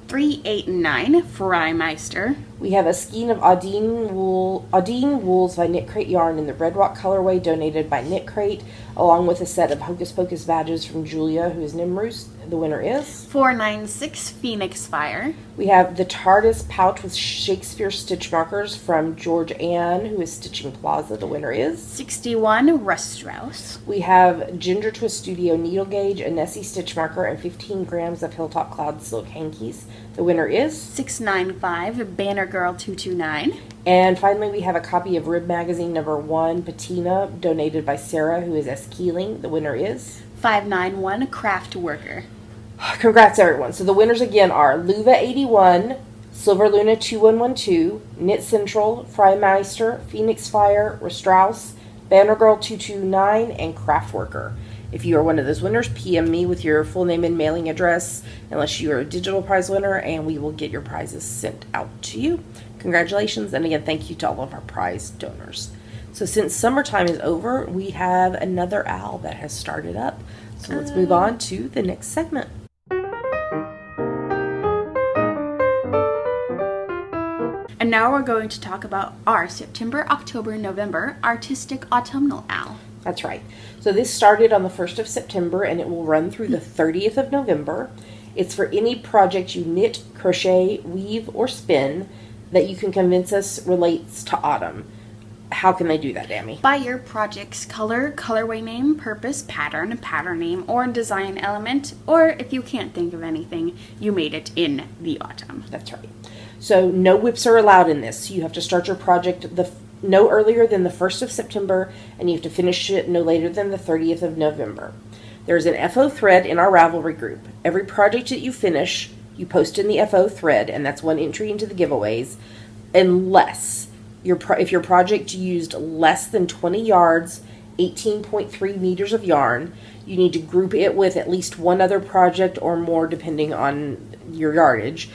389, Frymeister. We have a skein of Audine wools by Knit Crate Yarn in the Red Rock colorway, donated by Knit Crate, along with a set of Hocus Pocus badges from Julia, who is Nimrus. The winner is 496, Phoenix Fire. We have the TARDIS pouch with Shakespeare stitch markers from George Ann, who is Stitching Plaza. The winner is 61, Strauss. We have Ginger Twist Studio needle gauge, a Nessie stitch marker, and 15 grams of Hilltop Cloud silk hankies. The winner is 695, Banner Girl 229. And finally, we have a copy of Rib Magazine number 1, Patina, donated by Sarah, who is S. Keeling. The winner is 591, Craft Worker. Congrats, everyone. So the winners again are Luva 81, Silver Luna 2112, Knit Central, Frymeister, Phoenix Fire, Strauss, Banner Girl 229, and Craft Worker. If you are one of those winners, PM me with your full name and mailing address, unless you are a digital prize winner, and we will get your prizes sent out to you. Congratulations, and again, thank you to all of our prize donors. So since summertime is over, we have another owl that has started up. So let's move on to the next segment. And now we're going to talk about our September, October, November Artistic Autumnal Owl. That's right. So this started on the 1st of September and it will run through the 30th of November. It's for any project you knit, crochet, weave, or spin that you can convince us relates to autumn. How can they do that, Dammy? By your project's color, colorway name, purpose, pattern, pattern name, or design element, or if you can't think of anything, you made it in the autumn. That's right. So no whips are allowed in this. You have to start your project no earlier than the 1st of September, and you have to finish it no later than the 30th of November. There's an FO thread in our Ravelry group. Every project that you finish, you post in the FO thread, and that's one entry into the giveaways, unless if your project used less than 20 yards, 18.3 meters of yarn, you need to group it with at least one other project or more, depending on your yardage,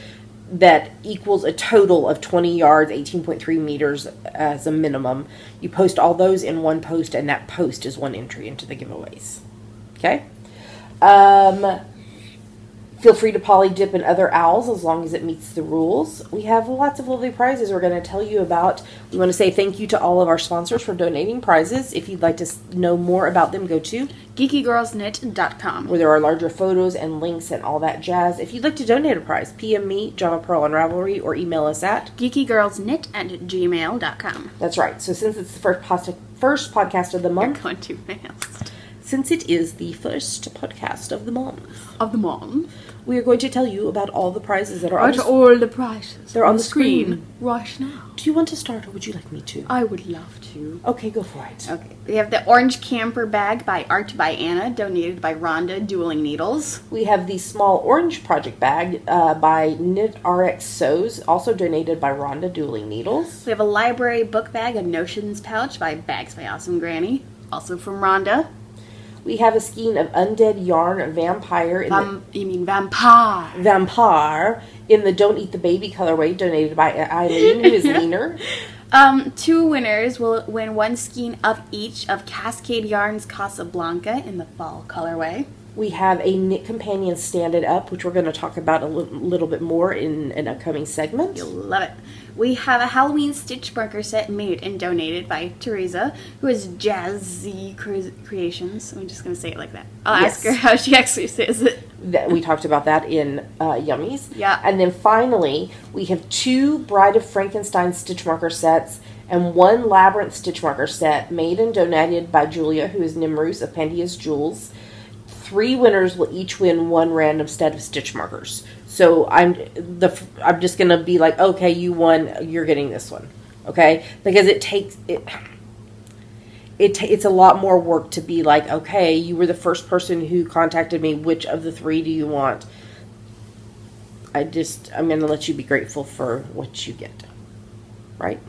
that equals a total of 20 yards, 18.3 meters as a minimum. You post all those in one post, and that post is one entry into the giveaways. Okay? Feel free to poly dip in other owls as long as it meets the rules. We have lots of lovely prizes we're going to tell you about. We want to say thank you to all of our sponsors for donating prizes. If you'd like to know more about them, go to geekygirlsknit.com, where there are larger photos and links and all that jazz. If you'd like to donate a prize, PM me, Jama Pearl on Ravelry, or email us at geekygirlsknit@gmail.com. That's right. So since it's the first podcast of the month, You're going too fast. Since it is the first podcast of the month, we are going to tell you about all the prizes that are on all the prizes. They're on the screen right now. Do you want to start, or would you like me to? I would love to. Okay, go for it. Okay. We have the Orange Camper Bag by Art by Anna, donated by Rhonda Dueling Needles. We have the Small Orange Project Bag by Knit RX Sews, also donated by Rhonda Dueling Needles. We have a Library Book Bag, a Notions Pouch by Bags by Awesome Granny, also from Rhonda. We have a skein of Undead Yarn Vampire. Vampire. Vampire in the Don't Eat the Baby colorway, donated by Eileen, who is leaner. 2 winners will win 1 skein of each of Cascade Yarns Casablanca in the fall colorway. We have a Knit Companion Stand It Up, which we're going to talk about a little bit more in an upcoming segment. You'll love it. We have a Halloween stitch marker set made and donated by Teresa, who is Jazzy Creations. I'm just going to say it like that. I'll ask her how she actually says it. We talked about that in Yummies. Yeah. And then finally, we have 2 Bride of Frankenstein stitch marker sets and 1 Labyrinth stitch marker set made and donated by Julia, who is Nimrus of Pandia's Jewels. 3 winners will each win 1 random set of stitch markers. So I'm just gonna be like, okay, you won, you're getting this one, okay? Because it's a lot more work to be like, okay, you were the first person who contacted me. Which of the 3 do you want? I'm gonna let you be grateful for what you get, right?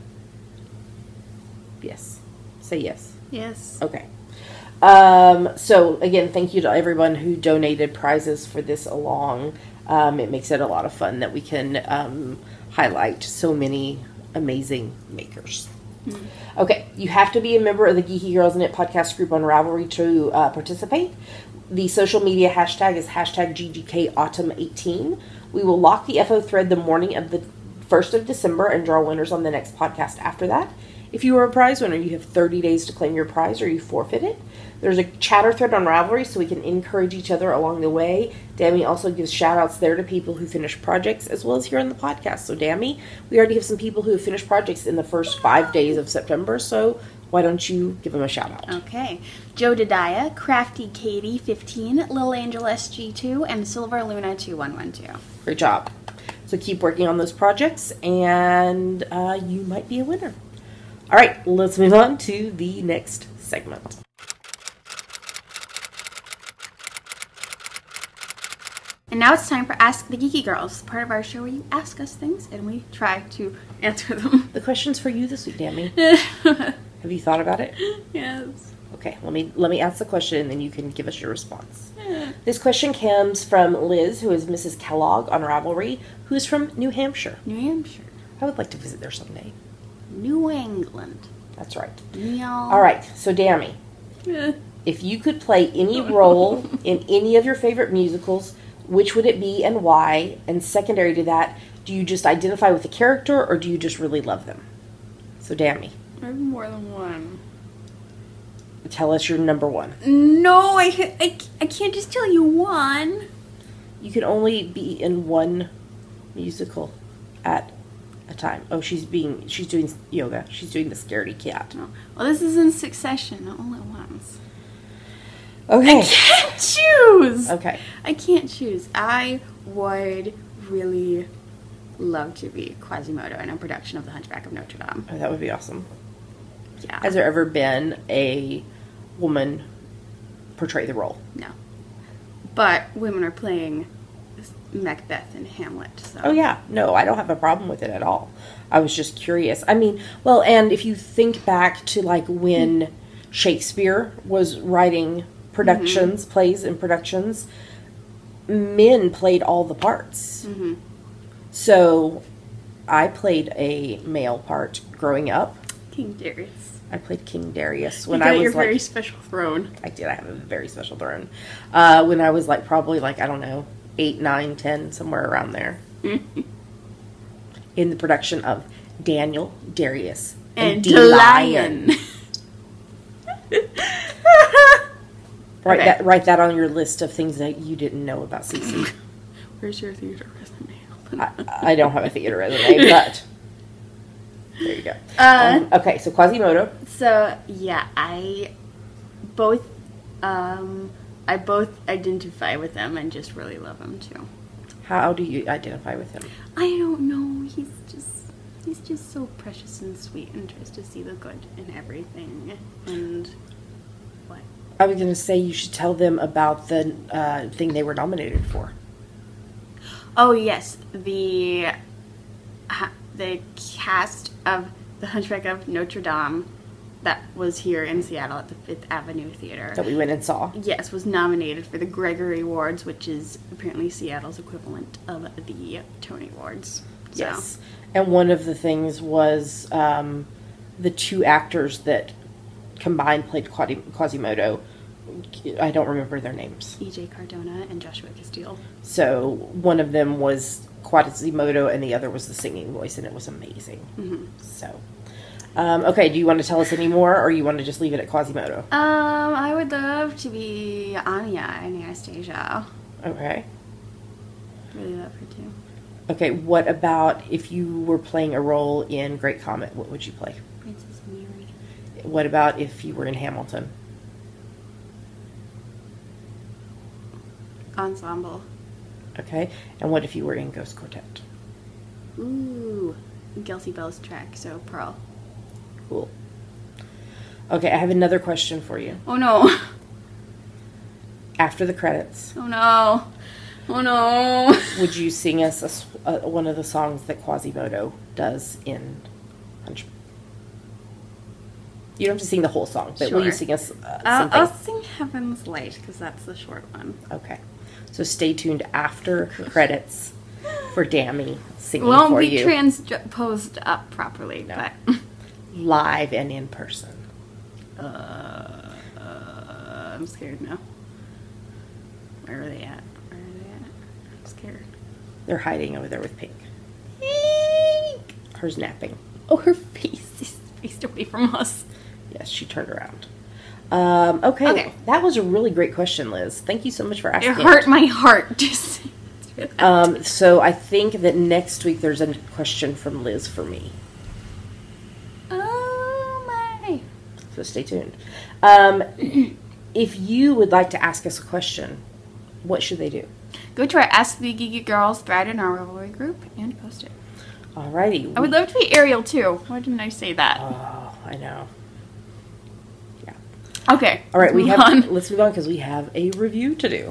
Yes. Say yes. Yes. Okay. So again, thank you to everyone who donated prizes for this along. It makes it a lot of fun that we can highlight so many amazing makers. Okay, you have to be a member of the Geeky Girls Knit podcast group on Ravelry to participate. The social media hashtag is #GGKAutumn18. We will lock the FO thread the morning of the 1st of December and draw winners on the next podcast after that. If you are a prize winner, you have 30 days to claim your prize or you forfeit it. There's a chatter thread on Ravelry so we can encourage each other along the way. Dammy also gives shout-outs there to people who finish projects as well as here on the podcast. So Dammy, we already have some people who have finished projects in the first 5 days of September, so why don't you give them a shout-out? Okay. Joe Didia, Crafty Katie 15, Lil Angel SG2, and Silver Luna 2112. Great job. So keep working on those projects and you might be a winner. All right, let's move on to the next segment. And now it's time for Ask the Geeky Girls, part of our show where you ask us things and we try to answer them. The question's for you this week, Dammy. Have you thought about it? Yes. Okay, let me ask the question and then you can give us your response. This question comes from Liz, who is Mrs. Kellogg on Ravelry, who is from New Hampshire. New Hampshire. I would like to visit there someday. New England. That's right. Meow. All right, so Dammy, if you could play any role in any of your favorite musicals, which would it be and why? And secondary to that, do you just identify with the character or do you just really love them? So, Dammy. I have more than one. Tell us your number one. No, I can't just tell you one. You can only be in one musical at a time. Oh, she's doing yoga. She's doing the scaredy cat. Oh. Well, this is in succession, all at once. Okay. I can't choose. Okay. I can't choose. I would really love to be Quasimodo in a production of The Hunchback of Notre Dame. Oh, that would be awesome. Yeah. Has there ever been a woman portray the role? No. But women are playing Macbeth and Hamlet. So. Oh, yeah. No, I don't have a problem with it at all. I was just curious. I mean, well, and if you think back to, like, when Shakespeare was writing productions, plays and productions, men played all the parts. Mm-hmm. So, I played a male part growing up. King Darius. I played King Darius when you got I was your like, very special throne. I did. I have a very special throne. When I was like probably like, I don't know, 8, 9, 10, somewhere around there. In the production of Daniel, Darius, and D-Lion. Write that on your list of things that you didn't know about Cece. Where's your theater resume? I don't have a theater resume, but there you go. Okay, so Quasimodo. So yeah, I both identify with him and just really love him too. How do you identify with him? I don't know. He's just so precious and sweet, and tries to see the good in everything. And what? I was going to say you should tell them about the thing they were nominated for. Oh yes, the cast of The Hunchback of Notre Dame that was here in Seattle at the Fifth Avenue Theater. That we went and saw. Yes, was nominated for the Gregory Awards, which is apparently Seattle's equivalent of the Tony Awards. So. Yes. And one of the things was the two actors that combined played Quasimodo. I don't remember their names. E.J. Cardona and Joshua Castile. So one of them was Quasimodo and the other was the singing voice, and it was amazing. Mm-hmm. So, okay, do you want to tell us any more, or you want to just leave it at Quasimodo? I would love to be Anya and Anastasia. Okay. Really love her too. Okay, what about if you were playing a role in Great Comet? What would you play? Princess Mary. What about if you were in Hamilton? Ensemble. Okay, and what if you were in Ghost Quartet? Ooh, Kelsey Bell's track, so Pearl. Cool. Okay, I have another question for you. Oh no. After the credits. Oh no. Oh no. Would you sing us one of the songs that Quasimodo does in Hunchback? You don't have to sing the whole song, but sure. Will you sing us something? I'll sing Heaven's Light, because that's the short one. Okay. So stay tuned after credits for Dammy singing Won't for be you. transposed up properly, No. but... Live and in person. I'm scared now. Where are they at? I'm scared. They're hiding over there with Pink. Pink! Her's napping. Oh, her face is faced away from us. Yes, she turned around. Okay. That was a really great question, Liz. Thank you so much for asking. It hurt my heart to say that. So I think that next week there's a question from Liz for me. Oh my. So stay tuned. If you would like to ask us a question, what should they do? Go to our Ask the Geeky Girls thread in our Revelry group and post it. Alrighty. I would love to be Ariel too. Why didn't I say that? Oh, I know. Okay. All right, let's move on because we have a review to do.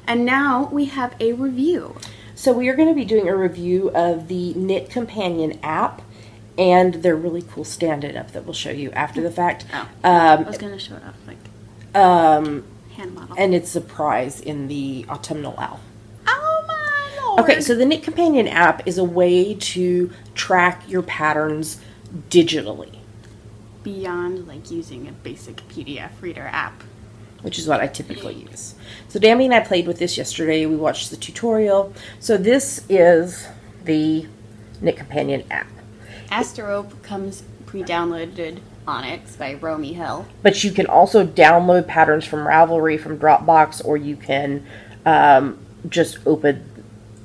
And now we have a review. So we are going to be doing a review of the Knit Companion app and their really cool stand-it up that we'll show you after the fact. Oh, I was going to show it off like hand model. And it's a prize in the Autumnal owl. Oh my lord. Okay, so the Knit Companion app is a way to track your patterns digitally. Beyond like using a basic PDF reader app. Which is what I typically use. So Dammy and I played with this yesterday. We watched the tutorial. So this is the Knit Companion app. Asterope comes pre-downloaded on it. It's by Romy Hill. But you can also download patterns from Ravelry, from Dropbox, or you can just open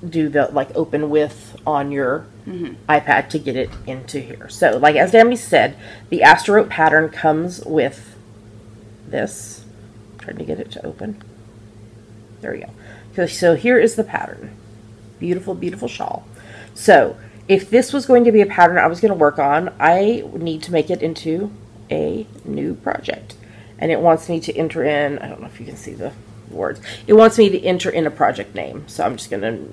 with on your iPad to get it into here. So, like as Dammy said, the Asterope pattern comes with this. Trying to get it to open. There we go. So here is the pattern. Beautiful, beautiful shawl. So if this was going to be a pattern I was going to work on, I would need to make it into a new project. And it wants me to enter in, I don't know if you can see the words. It wants me to enter in a project name. So I'm just going to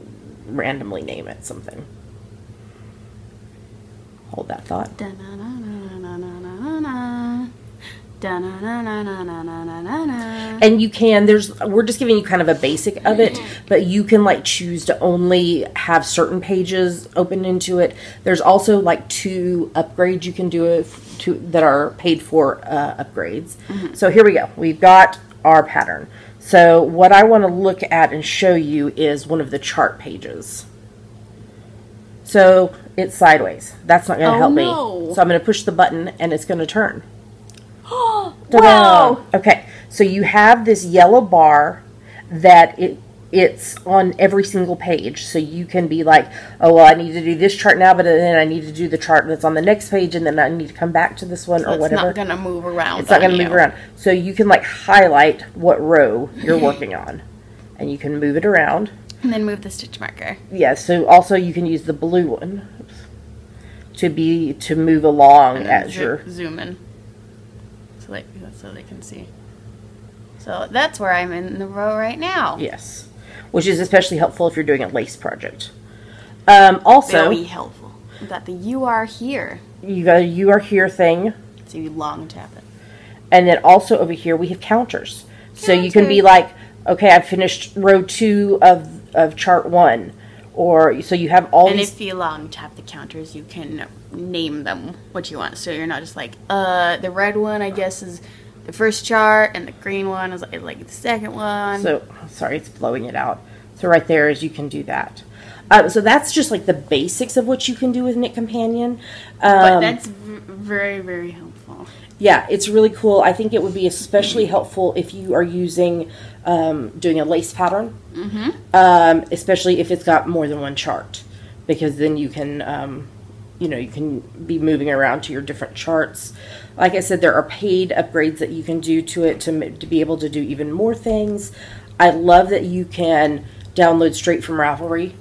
randomly name it something. Hold that thought. And you can, we're just giving you kind of a basic of it, but you can like choose to only have certain pages open into it. There's also like 2 upgrades you can do that are paid for upgrades. So here we go. We've got our pattern. So what I want to look at and show you is one of the chart pages. So it's sideways. That's not going to help me. So I'm going to push the button and it's going to turn. Wow! Okay, so you have this yellow bar that it's on every single page. So you can be like, oh, well, I need to do this chart now, but then I need to do the chart that's on the next page, and then I need to come back to this one or whatever. It's not going to move around. It's not going to move around. So you can like highlight what row you're working on, and you can move it around. And then move the stitch marker. Yeah, so also you can use the blue one to move along as you're zoom in. So they can see. So that's where I'm in the row right now. Yes, which is especially helpful if you're doing a lace project. Also, very helpful. We've got the "You Are Here." You got a "You Are Here" thing. So you long tap it. And then also over here we have counters. So you can be like, okay, I've finished row 2 of chart 1. Or, so you have all these... And if you long tap the counters, you can name them what you want. So you're not just like, the red one, I guess, is the first chart, and the green one is like the second one. So, sorry, it's blowing it out. So right there is you can do that. So that's just like the basics of what you can do with Knit Companion. But that's very, very helpful. Yeah, it's really cool. I think it would be especially helpful if you are using, doing a lace pattern, especially if it's got more than one chart, because then you can, you can be moving around to your different charts. Like I said, there are paid upgrades that you can do to it to be able to do even more things. I love that you can download straight from Ravelry.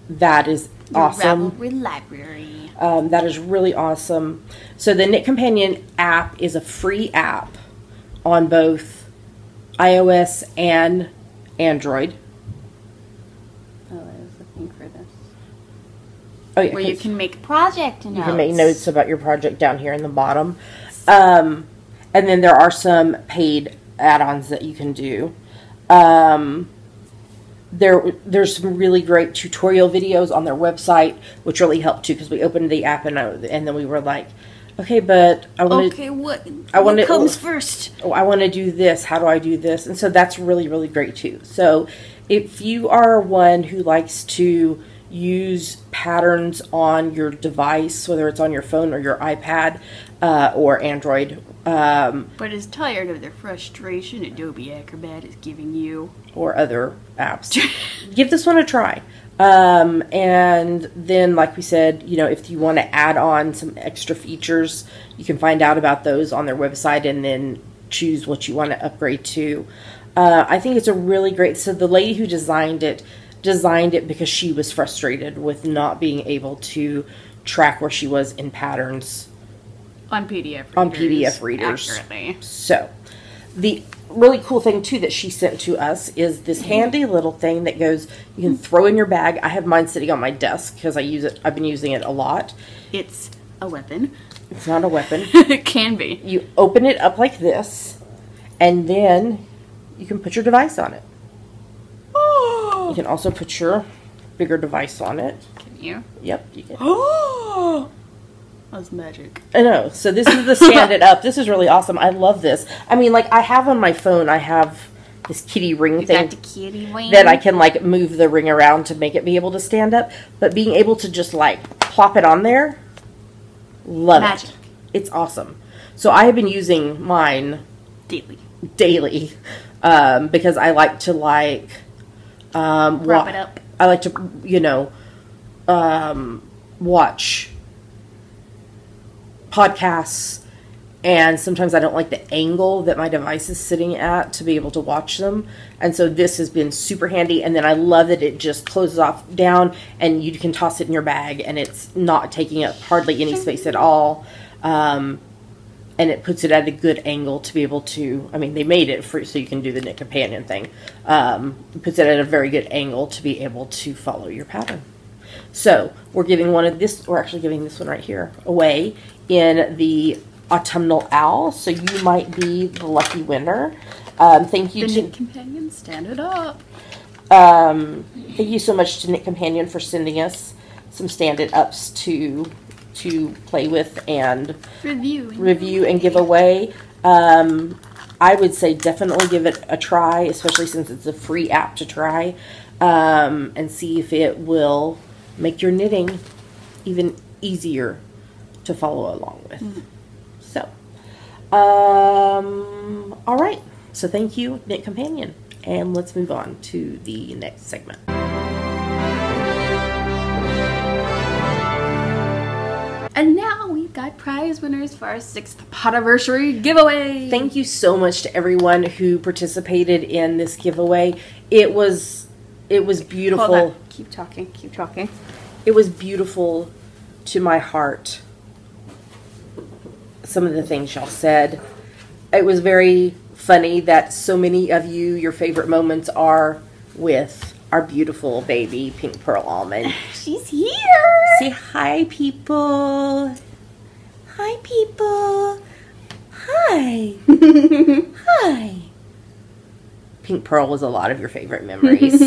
That is awesome. Ravelry library. That is really awesome. So the Knit Companion app is a free app on both iOS and Android. Oh, I was looking for this. Oh yeah, where you can make project notes. You can make notes about your project down here in the bottom. And then there are some paid add-ons that you can do. There's some really great tutorial videos on their website, which really helped too, because we opened the app and then we were like, okay, but I want to. Okay, what comes first? Oh, I want to do this. How do I do this? And so that's really, really great too. So if you are one who likes to use patterns on your device, whether it's on your phone or your iPad or Android, but is tired of the frustration Adobe Acrobat is giving you, or other apps, give this one a try. And then, like we said, if you want to add on some extra features, you can find out about those on their website and then choose what you want to upgrade to. I think it's a really great, so the lady who designed it because she was frustrated with not being able to track where she was in patterns on PDF readers accurately. So the really cool thing too that she sent to us is this handy little thing that goes, you can throw in your bag. I have mine sitting on my desk because I've been using it a lot. It's a weapon. It's not a weapon. It can be. You open it up like this, and then you can put your device on it. Oh. You can also put your bigger device on it. Can you? Yep, you can. Oh. That's magic. I know. So this is the stand it up. This is really awesome. I love this. I mean, like, I have on my phone, I have this kitty ring thing that I can, like, move the ring around to make it be able to stand up. But being able to just, like, plop it on there, love magic. It. It's awesome. So I have been using mine daily because I like to, like, wrap it up. I like to, you know, watch podcasts, and sometimes I don't like the angle that my device is sitting at to be able to watch them, and so this has been super handy. And then I love that it just closes off down and you can toss it in your bag and it's not taking up hardly any space at all, and it puts it at a good angle to be able to, I mean, they made it for so you can do the knit companion thing. It puts it at a very good angle to be able to follow your pattern. So we're giving we're actually giving this one right here away in the Autumnal Owl. So you might be the lucky winner. Thank you to Knit Companion, stand it up. Thank you so much to Knit Companion for sending us some stand it ups to play with and review and give away. I would say definitely give it a try, especially since it's a free app to try, and see if it will make your knitting even easier to follow along with. So, all right. So thank you, Knit Companion. And let's move on to the next segment. And now we've got prize winners for our 6th Potiversary giveaway. Thank you so much to everyone who participated in this giveaway. It was beautiful. Hold on. Keep talking. It was beautiful to my heart. Some of the things y'all said. It was very funny that so many of you, your favorite moments are with our beautiful baby Pink Pearl Almond. She's here. Say hi, people. Hi, people. Hi. Hi. Pink Pearl was a lot of your favorite memories.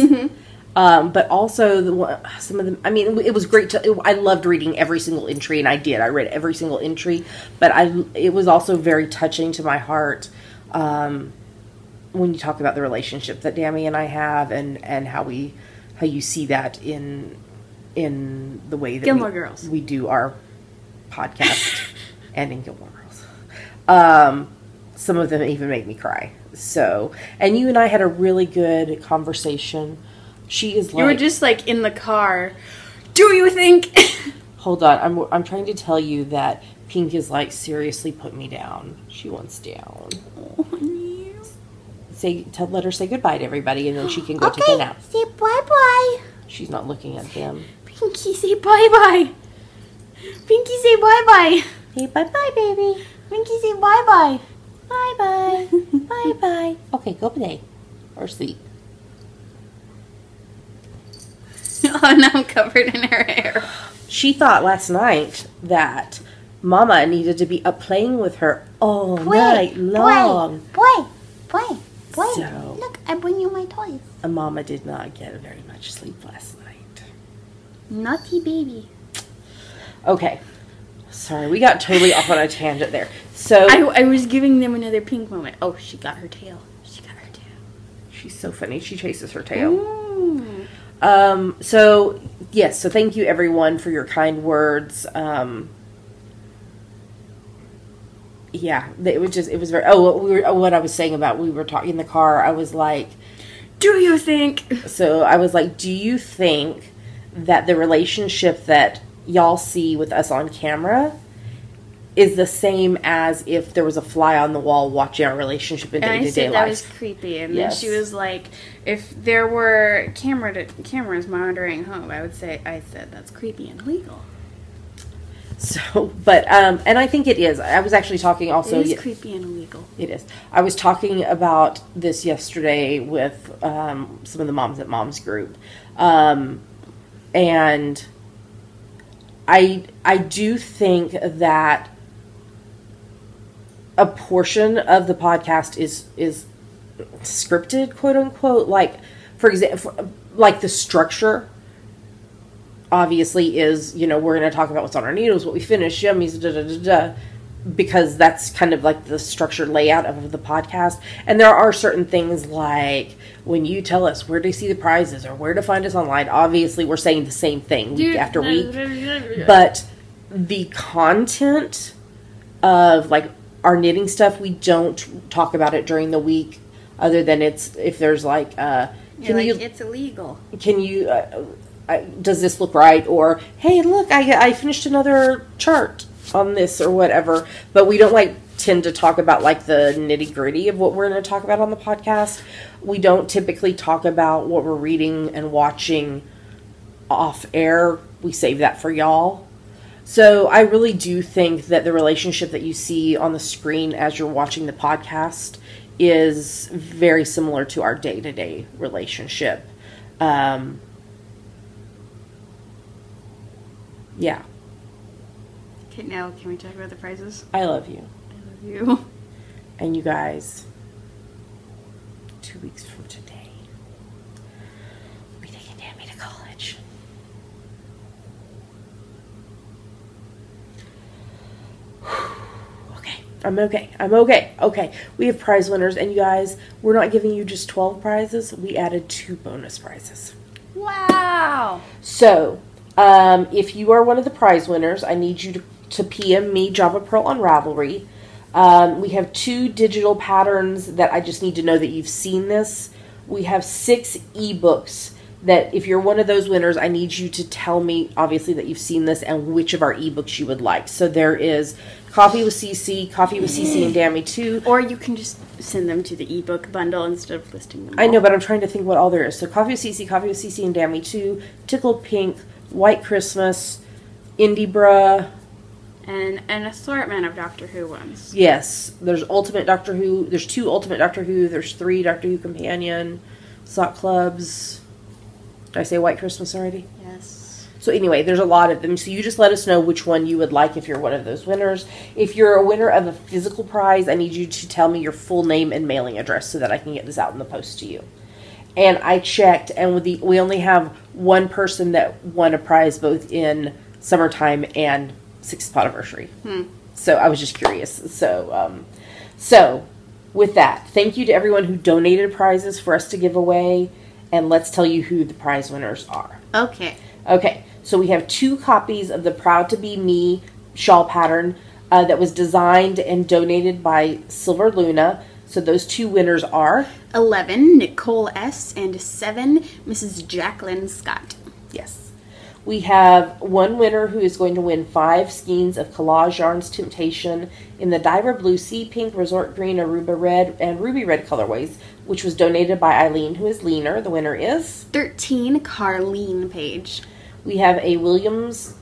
But also some of them, I mean, it was great I loved reading every single entry, and I did. I read every single entry, but it was also very touching to my heart when you talk about the relationship that Dammy and I have, and how you see that in the way that we do our podcast and in Gilmore Girls. Some of them even make me cry. So, and you and I had a really good conversation. She is like... You were just like in the car. Do you think... Hold on. I'm trying to tell you that Pink is like, seriously put me down. She wants down. Oh, let her say goodbye to everybody, and then she can go take a nap. Say bye-bye. She's not looking at them. Pinky, say bye-bye. Pinky, say bye-bye. Say bye-bye, baby. Pinky, say bye-bye. Bye-bye. Bye-bye. Okay, go play. Or sleep. Oh, now I'm covered in her hair. She thought last night that Mama needed to be up playing with her all night long. Boy. So, look, I bring you my toys. Mama did not get very much sleep last night. Naughty baby. Okay. Sorry, we got totally off on a tangent there. So I was giving them another Pink moment. Oh, she got her tail. She's so funny. She chases her tail. Ooh. So yes, so thank you everyone for your kind words. Yeah, it was very, what I was saying about, we were talking in the car, I was like, do you think? So I was like, do you think that the relationship that y'all see with us on camera is the same as if there was a fly on the wall watching our relationship in day-to-day life? And I said that was creepy, and then she was like, if there were cameras monitoring home, I said that's creepy and illegal. So, but, and I think it is. I was actually talking also... It is creepy and illegal. It is. I was talking about this yesterday with some of the moms at Mom's group. And I do think that a portion of the podcast is scripted, quote unquote. Like, for example, like the structure obviously is, you know, we're going to talk about what's on our needles, what we finished, yummies, because that's kind of like the structured layout of the podcast. And there are certain things like when you tell us where to see the prizes or where to find us online, obviously we're saying the same thing week after week. But the content of like our knitting stuff, we don't talk about it during the week, other than if there's like, it's illegal. Can you, does this look right? Or, hey, look, I finished another chart on this or whatever. But we don't like tend to talk about like the nitty gritty of what we're going to talk about on the podcast. We don't typically talk about what we're reading and watching off air. We save that for y'all. So I really do think that the relationship that you see on the screen as you're watching the podcast is very similar to our day-to-day relationship. Yeah. Okay, now can we talk about the prizes? I love you. I love you. And you guys, 2 weeks from today, we taking Tammy to college. Okay. I'm okay. Okay. We have prize winners, and you guys, we're not giving you just 12 prizes. We added 2 bonus prizes. Wow. So, if you are one of the prize winners, I need you to PM me Java Pearl on Ravelry. We have 2 digital patterns that I just need to know that you've seen this. We have 6 ebooks that if you're one of those winners, I need you to tell me, obviously, that you've seen this and which of our ebooks you would like. So there is Coffee with CC and Dammy 2. Or you can just send them to the ebook bundle instead of listing them all. I know, but I'm trying to think what all there is. So Coffee with CC and Dammy 2, Tickled Pink, White Christmas, Indie Bruh, and an assortment of Doctor Who ones. Yes. There's Ultimate Doctor Who. There's 2 Ultimate Doctor Who. There's 3 Doctor Who Companion. Sock Clubs. Did I say White Christmas already? Yes. So anyway, there's a lot of them. So you just let us know which one you would like if you're one of those winners. If you're a winner of a physical prize, I need you to tell me your full name and mailing address so that I can get this out in the post to you. And I checked, and we only have one person that won a prize both in summertime and 6th anniversary. So I was just curious. So with that, thank you to everyone who donated prizes for us to give away, and let's tell you who the prize winners are. Okay. Okay, so we have 2 copies of the Proud to Be Me shawl pattern that was designed and donated by Silver Luna. So those 2 winners are 11, Nicole S., and 7, Mrs. Jacqueline Scott. Yes. We have 1 winner who is going to win 5 skeins of Collage Yarns Temptation in the Diver Blue, Sea Pink, Resort Green, Aruba Red, and Ruby Red colorways, which was donated by Eileen, who is leaner. The winner is 13, Carlene Page. We have a Willow's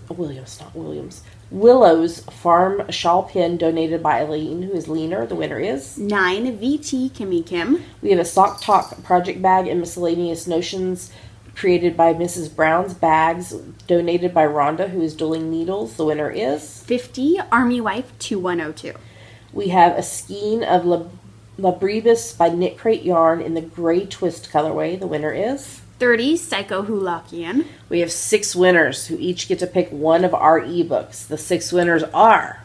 Farm Shawl Pin donated by Eileen, who is leaner. The winner is 9, VT Kimmy Kim. We have a Sock Talk project bag and miscellaneous notions created by Mrs. Brown's Bags, donated by Rhonda, who is dueling needles. The winner is 50, Army Wife 2102. We have a skein of Labribus by Knit Crate Yarn in the gray twist colorway. The winner is 30, Psycho Hulakian. We have 6 winners who each get to pick one of our ebooks. The 6 winners are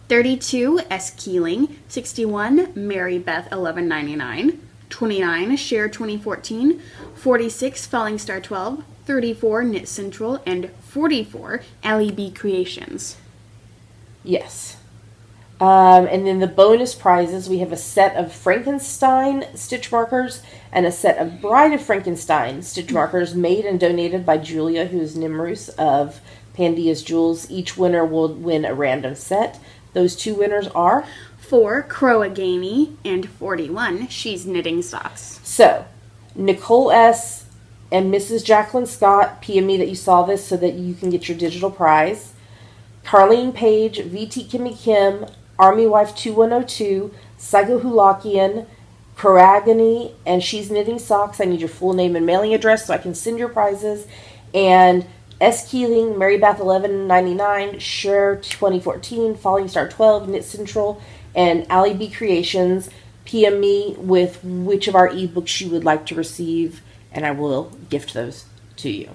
32, S. Keeling. 61, Mary Beth 1199. 29, Share 2014. 46, Falling Star 12. 34, Knit Central. And 44, Allie B. Creations. Yes. And then the bonus prizes, we have a set of Frankenstein stitch markers and a set of Bride of Frankenstein stitch markers made and donated by Julia, who is Nimrus of Pandia's Jewels. Each winner will win a random set. Those 2 winners are 4, Croagamy, and 41, She's Knitting Socks. So, Nicole S. and Mrs. Jacqueline Scott, PM me that you saw this so that you can get your digital prize. Carlene Page, VT Kimmy Kim, Army Wife 2102, Psycho Hulakian, Coragony, and She's Knitting Socks. I need your full name and mailing address so I can send your prizes. And S. Keeling, Mary Beth 1199, Share 2014, Falling Star 12, Knit Central, and Allie B Creations. PM me with which of our ebooks you would like to receive, and I will gift those to you.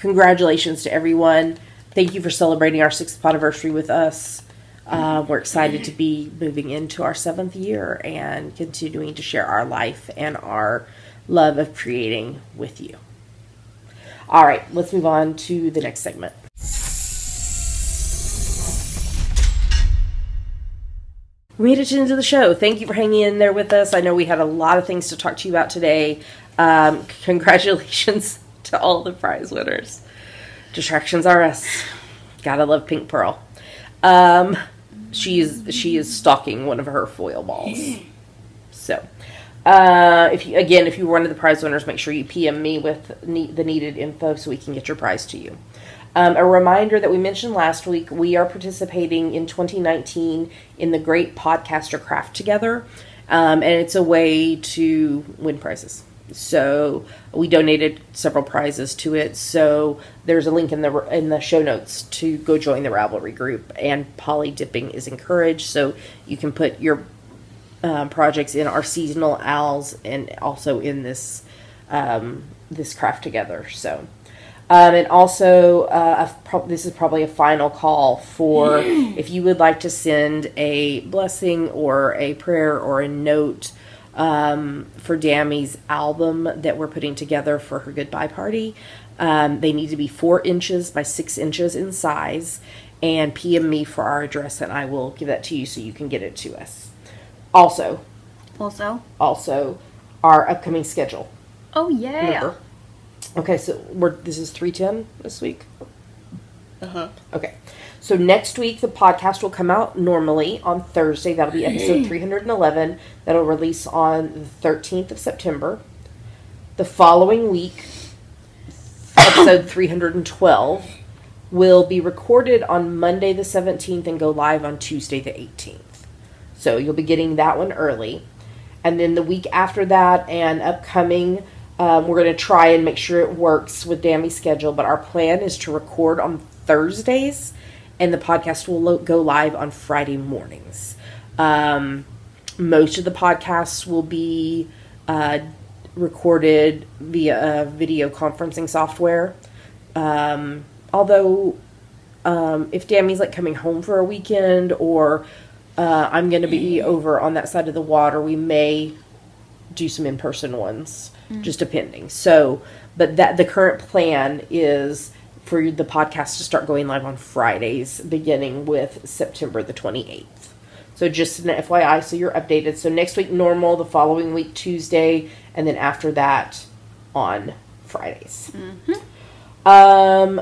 congratulations to everyone. Thank you for celebrating our 6th anniversary with us. We're excited to be moving into our 7th year and continuing to share our life and our love of creating with you. All right, let's move on to the next segment. We made it to the end of the show. Thank you for hanging in there with us. I know we had a lot of things to talk to you about today. Congratulations to all the prize winners. Distractions are us. Gotta love Pink Pearl. She is stalking one of her foil balls. So, if you were one of the prize winners, make sure you PM me with the needed info so we can get your prize to you. A reminder that we mentioned last week, we are participating in 2019 in the Great Podcaster Craft Together, and it's a way to win prizes. So we donated several prizes to it. So there's a link in the show notes to go join the Ravelry group, and poly dipping is encouraged. So you can put your projects in our seasonal owls and also in this this craft together. So. And also, this is probably a final call for if you would like to send a blessing or a prayer or a note for Dammy's album that we're putting together for her goodbye party. They need to be 4 inches by 6 inches in size, and PM me for our address, and I will give that to you so you can get it to us. Also, our upcoming schedule. Oh, yeah. Remember? Okay, so this is 310 this week? Uh-huh. Okay. So next week, the podcast will come out normally on Thursday. That'll be episode 311. That'll release on the 13th of September. The following week, episode 312, will be recorded on Monday the 17th and go live on Tuesday the 18th. So you'll be getting that one early. And then the week after that and upcoming... we're going to try and make sure it works with Dammy's schedule, but our plan is to record on Thursdays, and the podcast will go live on Friday mornings. Most of the podcasts will be recorded via video conferencing software. Although, if Dammy's coming home for a weekend, or I'm going to be over on that side of the water, we may do some in-person ones. Just depending. So, but the current plan is for the podcast to start going live on Fridays, beginning with September the 28th. So just an FYI, so you're updated. So next week normal, the following week Tuesday, and then after that on Fridays. Mm-hmm.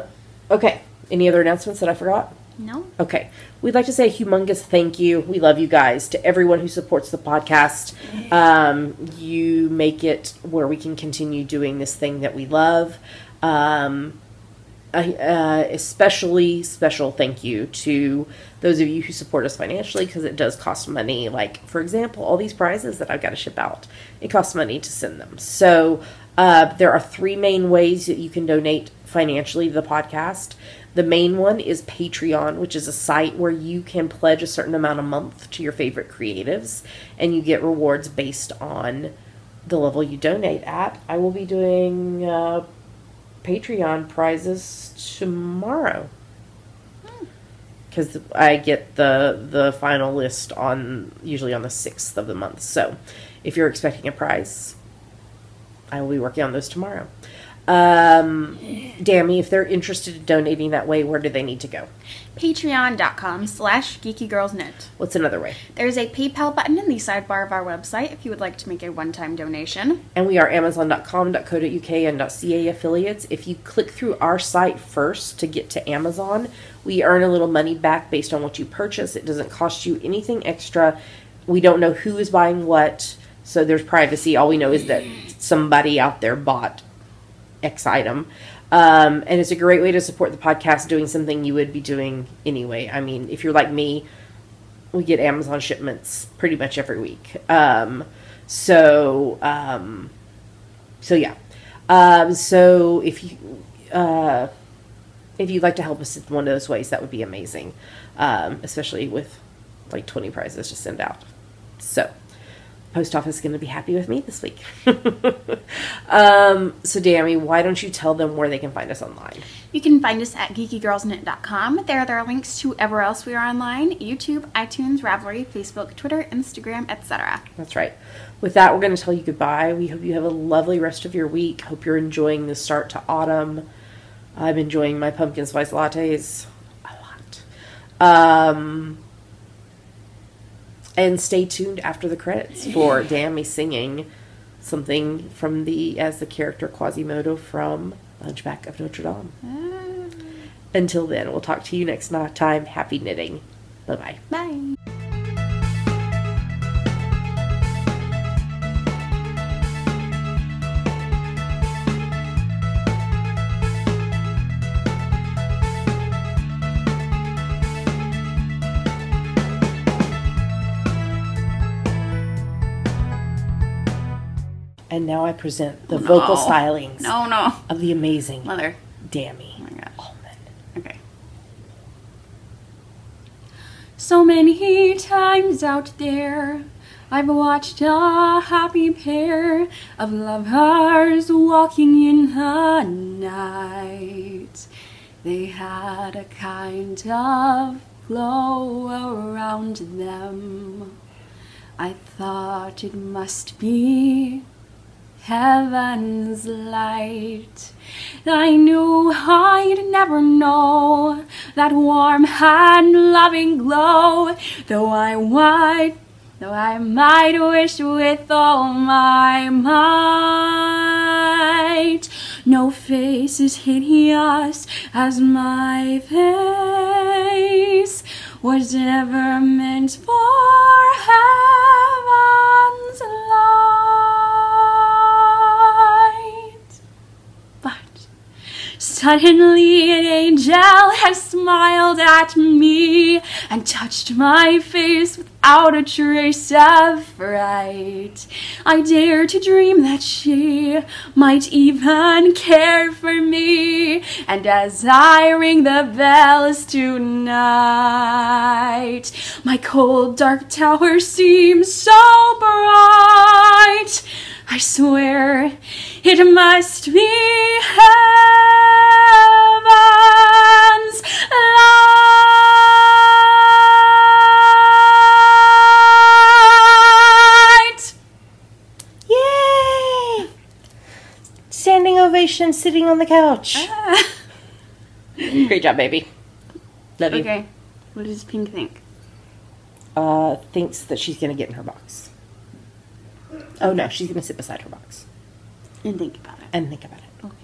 Okay. Any other announcements that I forgot? No. Okay. We'd like to say a humongous thank you. We love you guys. To everyone who supports the podcast. You make it where we can continue doing this thing that we love. Especially special thank you to those of you who support us financially, because it does cost money. Like, for example, all these prizes that I've got to ship out. It costs money to send them. So there are 3 main ways that you can donate financially to the podcast. The main one is Patreon, which is a site where you can pledge a certain amount a month to your favorite creatives, and you get rewards based on the level you donate at. I will be doing Patreon prizes tomorrow, because I get the final list usually on the 6th of the month. So if you're expecting a prize, I will be working on those tomorrow. Dammy, if they're interested in donating that way, where do they need to go? Patreon.com/geekygirlsnet. What's another way? There's a PayPal button in the sidebar of our website if you would like to make a one-time donation. And we are Amazon.com.co.uk and .ca affiliates. If you click through our site first to get to Amazon, we earn a little money back based on what you purchase. It doesn't cost you anything extra. We don't know who is buying what, so there's privacy. All we know is that somebody out there bought X item. And it's a great way to support the podcast doing something you would be doing anyway. I mean, if you're like me, we get Amazon shipments pretty much every week. So yeah. So if you'd like to help us in one of those ways, that would be amazing. Especially with like 20 prizes to send out. So post office is going to be happy with me this week. So, Dammy, why don't you tell them where they can find us online? You can find us at geekygirlsknit.com. There are links to everywhere else we are online: YouTube, iTunes, Ravelry, Facebook, Twitter, Instagram, etc. That's right. With that, we're going to tell you goodbye. We hope you have a lovely rest of your week. Hope you're enjoying the start to autumn. I'm enjoying my pumpkin spice lattes a lot. And stay tuned after the credits for Dammy singing something from as the character Quasimodo from Hunchback of Notre Dame. Until then, we'll talk to you next time. Happy knitting. Bye-bye. Bye. And now I present the vocal stylings No. of the amazing Mother. Dammy. Oh my gosh. Allman. Okay. So many times out there, I've watched a happy pair of lovers walking in the night. They had a kind of glow around them. I thought it must be heaven's light. I knew I'd never know that warm and loving glow, though I might wish with all my might. No face is hideous as my face was ever meant for heaven's light. But suddenly an angel has smiled at me and touched my face without a trace of fright. I dare to dream that she might even care for me, and as I ring the bells tonight, my cold dark tower seems so bright. I swear it must be heaven's light. Yay! Standing ovation, sitting on the couch. Great job, baby. Love you. Okay, what does Pink think? Thinks that she's going to get in her box. Oh, no, she's going to sit beside her box. And think about it. And think about it. Okay.